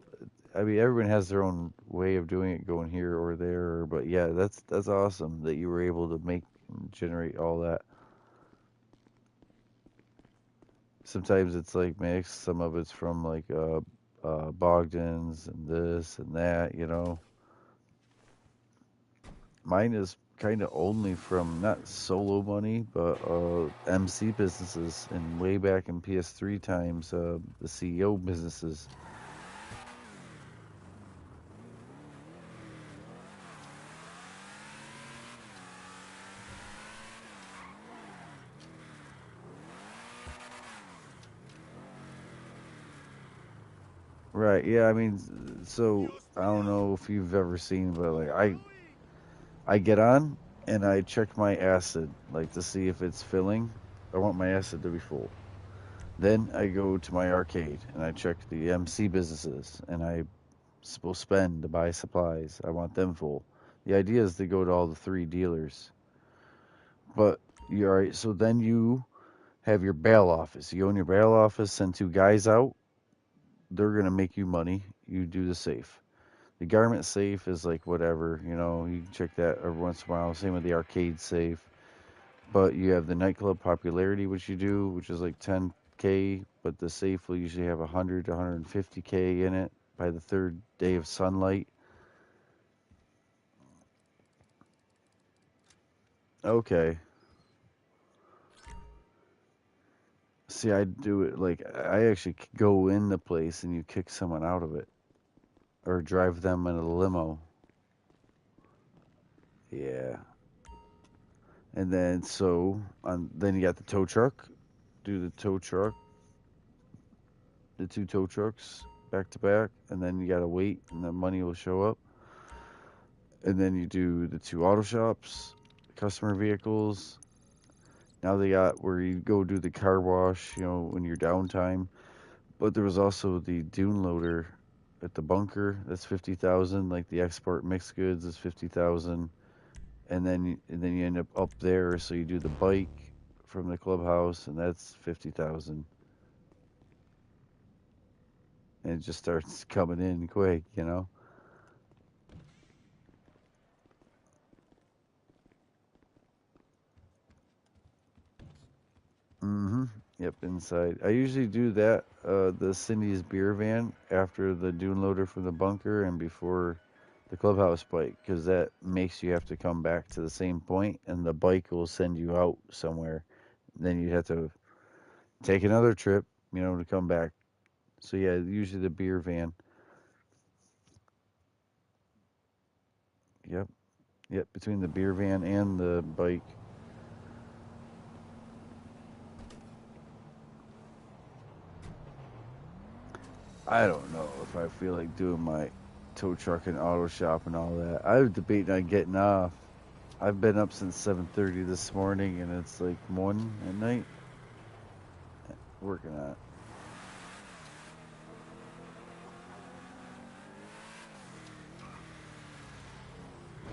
I mean, everyone has their own way of doing it, going here or there. But yeah, that's awesome that you were able to make and generate all that. Sometimes it's like mixed. Some of it's from like Bogdan's and this and that. Mine is kind of only from not solo money, but MC businesses, and way back in PS3 times, the CEO businesses. Right. Yeah. I mean, so I don't know if you've ever seen, but like I get on and I check my acid, like to see if it's filling. I want my acid to be full. Then I go to my arcade and I check the MC businesses, and I will spend to buy supplies. I want them full. The idea is to go to all the three dealers. But you're all right. So then you have your bail office. You go in your bail office, send two guys out. They're gonna make you money. You do the safe. The garment safe is like whatever, you can check that every once in a while. Same with the arcade safe. But you have the nightclub popularity, which you do, which is like 10K, but the safe will usually have 100 to 150K in it by the third day of sunlight. Okay. See, I do it like I actually go in the place and you kick someone out of it or drive them in a limo. Yeah. And then then you got the tow truck. Do the tow truck, the two tow trucks back to back, and then you gotta wait, and the money will show up. And then you do the two auto shops, customer vehicles. Now they got where you go do the car wash, when you're downtime. But there was also the dune loader at the bunker. That's 50,000. Like the export mixed goods is 50,000, and then you end up there. So you do the bike from the clubhouse, and that's 50,000. And it just starts coming in quick. Mm-hmm. Yep, inside. I usually do that, the Cindy's beer van after the dune loader from the bunker and before the clubhouse bike, because that makes you have to come back to the same point, and the bike will send you out somewhere. Then you have to take another trip, to come back. So yeah, usually the beer van. Yep, yep, between the beer van and the bike. I don't know if I feel like doing my tow truck and auto shop and all that. I was debating on getting off. I've been up since 7:30 this morning, and it's like 1 at night working on it.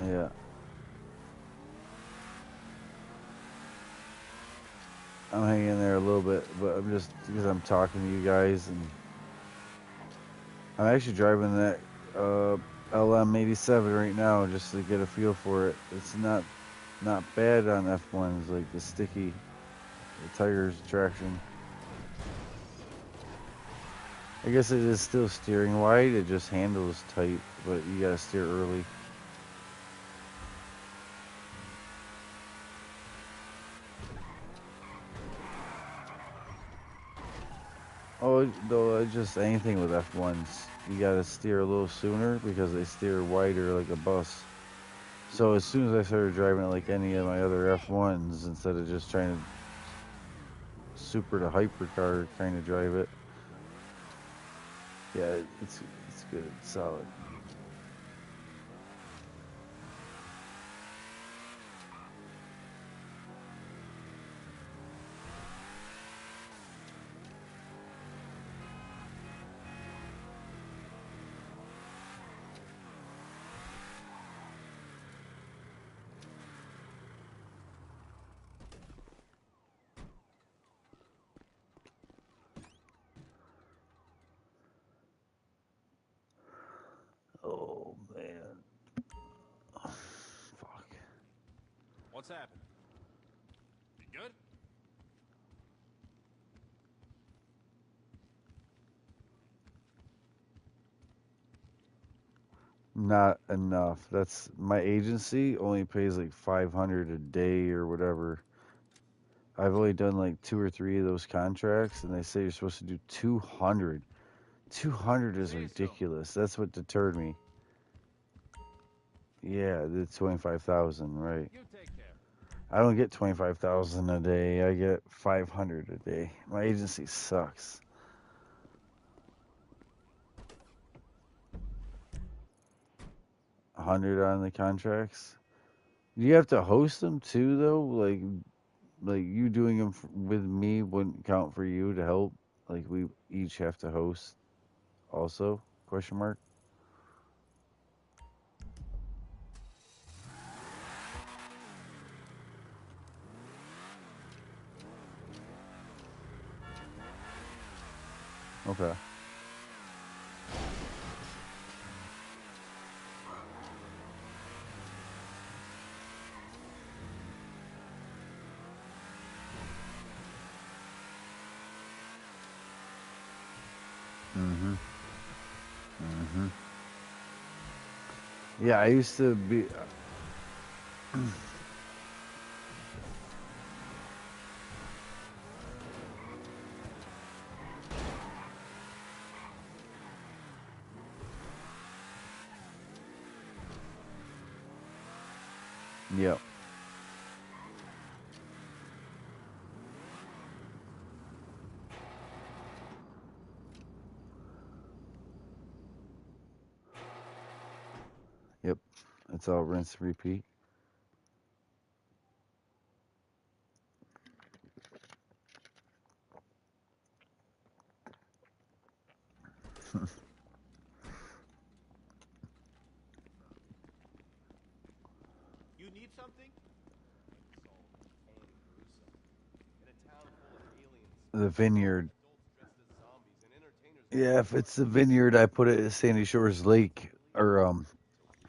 Yeah, I'm hanging in there a little bit, but I'm just because I'm talking to you guys, and I'm actually driving that LM87 right now just to get a feel for it. It's not bad on F1s, like the sticky, the tires, traction. I guess it is still steering wide. It just handles tight, but you gotta steer early. Oh, though, just anything with F1s, you gotta steer a little sooner because they steer wider like a bus. So as soon as I started driving it like any of my other F1s, instead of just trying to super to hypercar kind of drive it, yeah, it's good, it's solid. Oh man. Fuck. What's happened? You good? Not enough. That's my agency only pays like 500 a day or whatever. I've only done like 2 or 3 of those contracts, and they say you're supposed to do 200. 200 is Say so. ridiculous. That's what deterred me. Yeah, the 25,000, right? You take care. I don't get 25,000 a day. I get 500 a day. My agency sucks. 100 on the contracts. Do you have to host them too, though? Like you doing them with me wouldn't count for you to help. Like we each have to host, also? Question mark. Okay. Mhm. Mhm. Yeah, I used to be. Yep. Yep. It's all rinse repeat. You need something? Insult and gruesome. In a town full of aliens, The vineyard. adults dressed as zombies, and entertainers Yeah, if it's the vineyard, I put it at Sandy Shores Lake or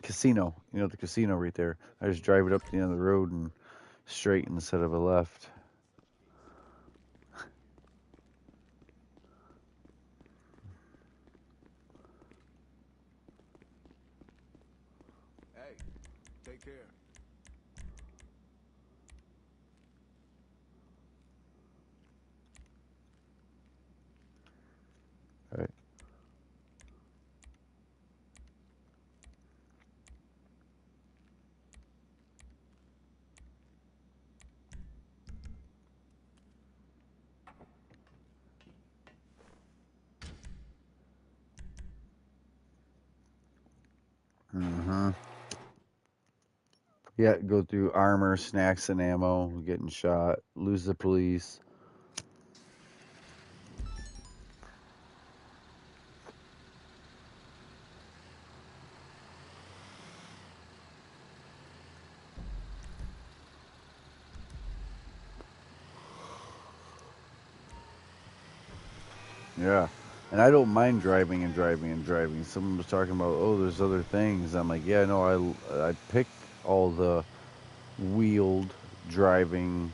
casino. You know the casino right there. I just drive it up the end of the road and straight instead of a left. Hey, take care. Right. Mm-hmm. Yeah, go through armor, snacks, and ammo, getting shot, lose the police. Yeah. And I don't mind driving and driving and driving. Someone was talking about, oh, there's other things. I'm like, yeah, no, I pick all the wheeled driving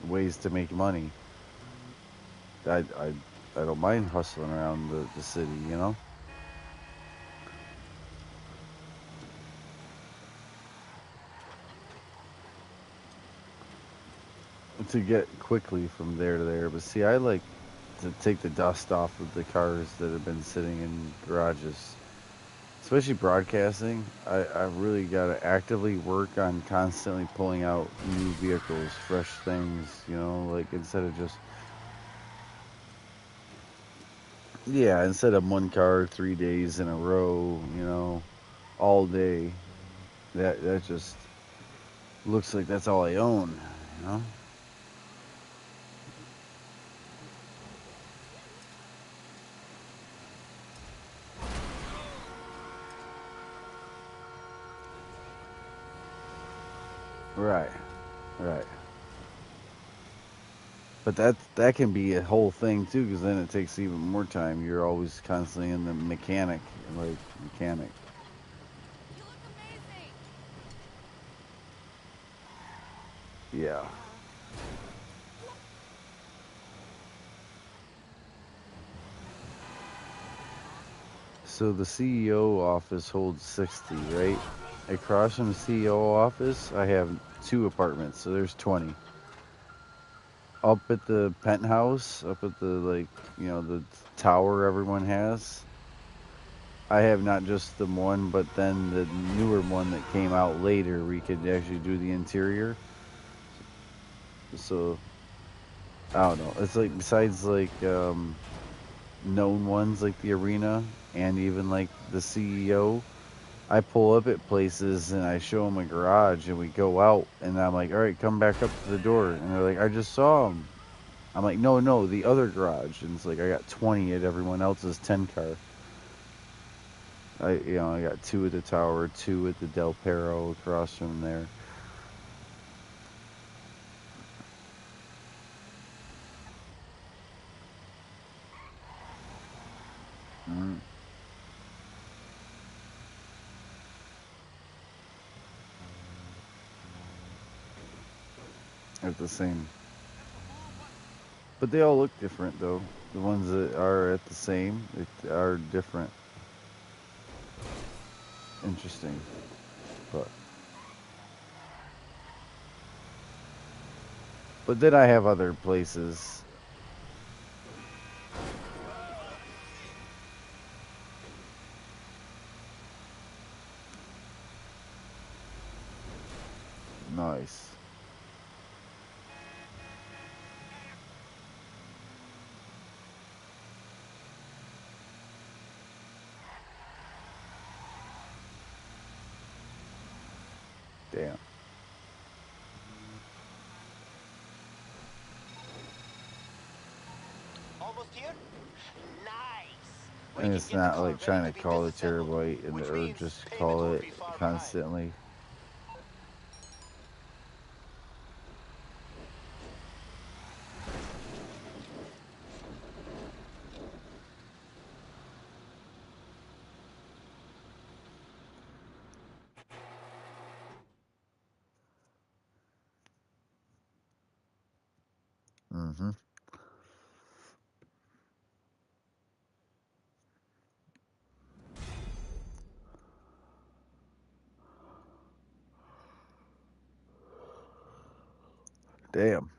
ways to make money. I don't mind hustling around the city, you know, to get quickly from there to there. But see, I like to take the dust off of the cars that have been sitting in garages, especially broadcasting. I really got to actively work on constantly pulling out new vehicles, fresh things, you know, like instead of just, yeah, instead of one car 3 days in a row, you know, all day. That just looks like that's all I own, you know? Right, right. But that can be a whole thing too, because then it takes even more time. You're always constantly in the mechanic. Yeah. So the CEO office holds 60, right? Across from the CEO office, I have 2 apartments, so there's 20. Up at the penthouse, up at the the tower everyone has, I have not just the one, but then the newer one that came out later. We could actually do the interior. So I don't know. It's like besides known ones like the arena and even like the CEO. I pull up at places and I show them a garage and we go out and I'm like, all right, come back up to the door. And they're like, I just saw them. I'm like, no, no, the other garage. And it's like, I got 20 at everyone else's 10 car. I got 2 at the tower, 2 at the Del Perro across from there. Mm, at the same. But they all look different though. The ones that are at the same are different. Interesting. But then I have other places. Nice. Damn. Almost here? Nice! We And can it's get the not car like ready trying to to be call the disassembled, terabyte and which or means just payment call won't it be far behind. constantly. Mm-hmm. Damn.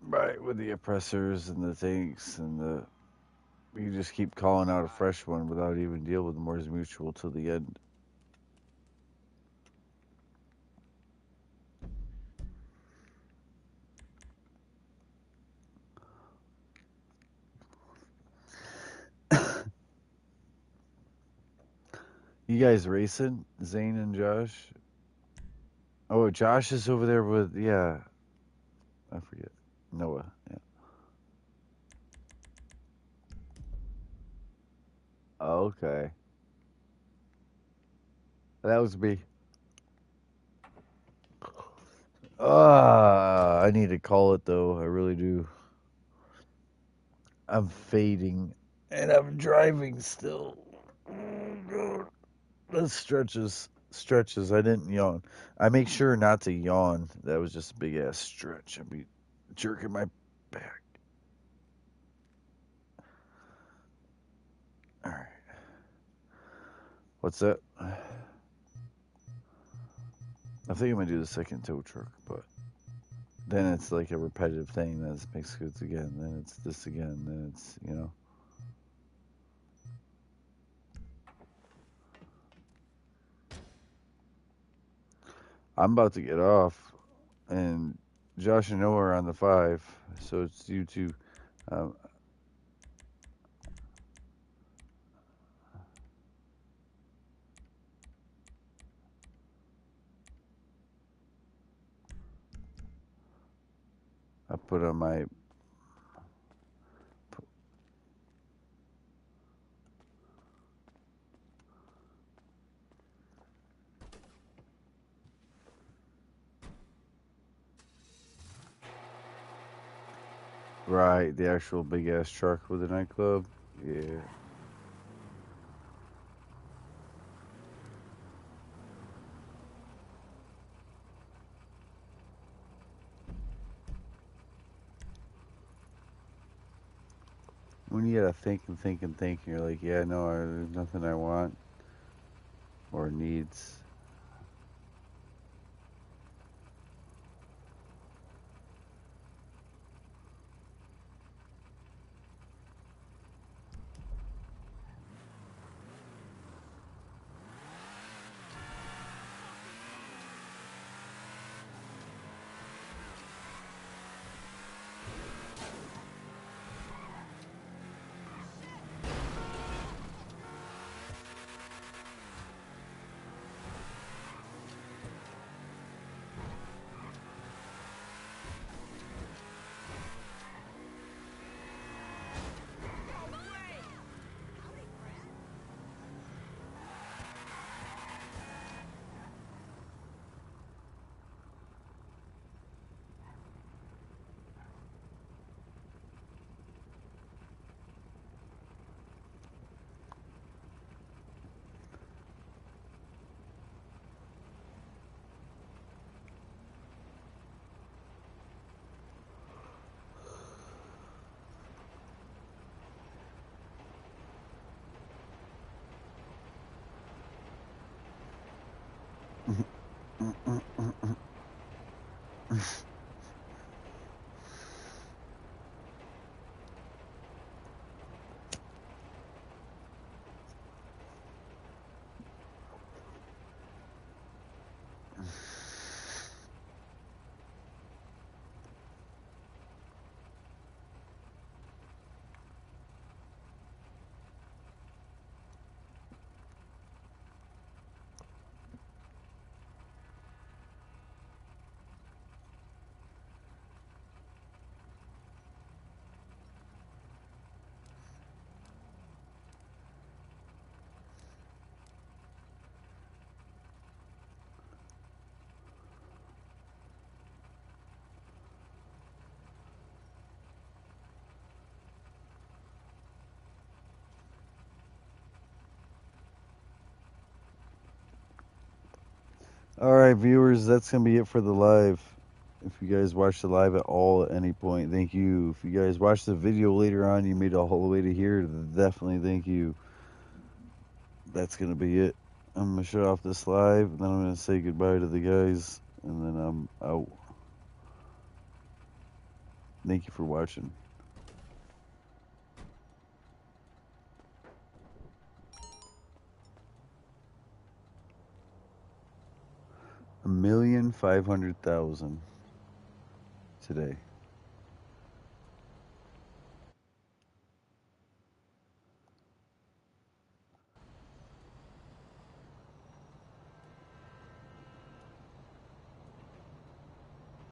Right, with the oppressors and the tanks and the you just keep calling out a fresh one without even deal with Mors Mutual till the end. You guys racing? Zane and Josh? Oh, Josh is over there with yeah. I forget. Noah. Yeah. Okay. That was me. I need to call it though. I really do. I'm fading and I'm driving still. Oh, God. That stretches. I didn't yawn. I make sure not to yawn. That was just a big ass stretch. I'd be jerking my back. All right. What's that? I think I'm gonna do the second tow truck, but then it's like a repetitive thing. Then it's mixed goods again. Then it's this again. Then it's. I'm about to get off, and Josh and Noah are on the 5, so it's you two. Um, I put on my. Right, the actual big ass truck with the nightclub. Yeah. When you gotta think and think and think, and you're like, yeah, no, there's nothing I want or needs. All right, viewers, that's gonna be it for the live. If you guys watched the live at all at any point, thank you. If you guys watched the video later on, you made it all the way to here, definitely thank you. That's gonna be it. I'm gonna shut off this live, then I'm gonna say goodbye to the guys, and then I'm out. Thank you for watching. $1,500,000 today.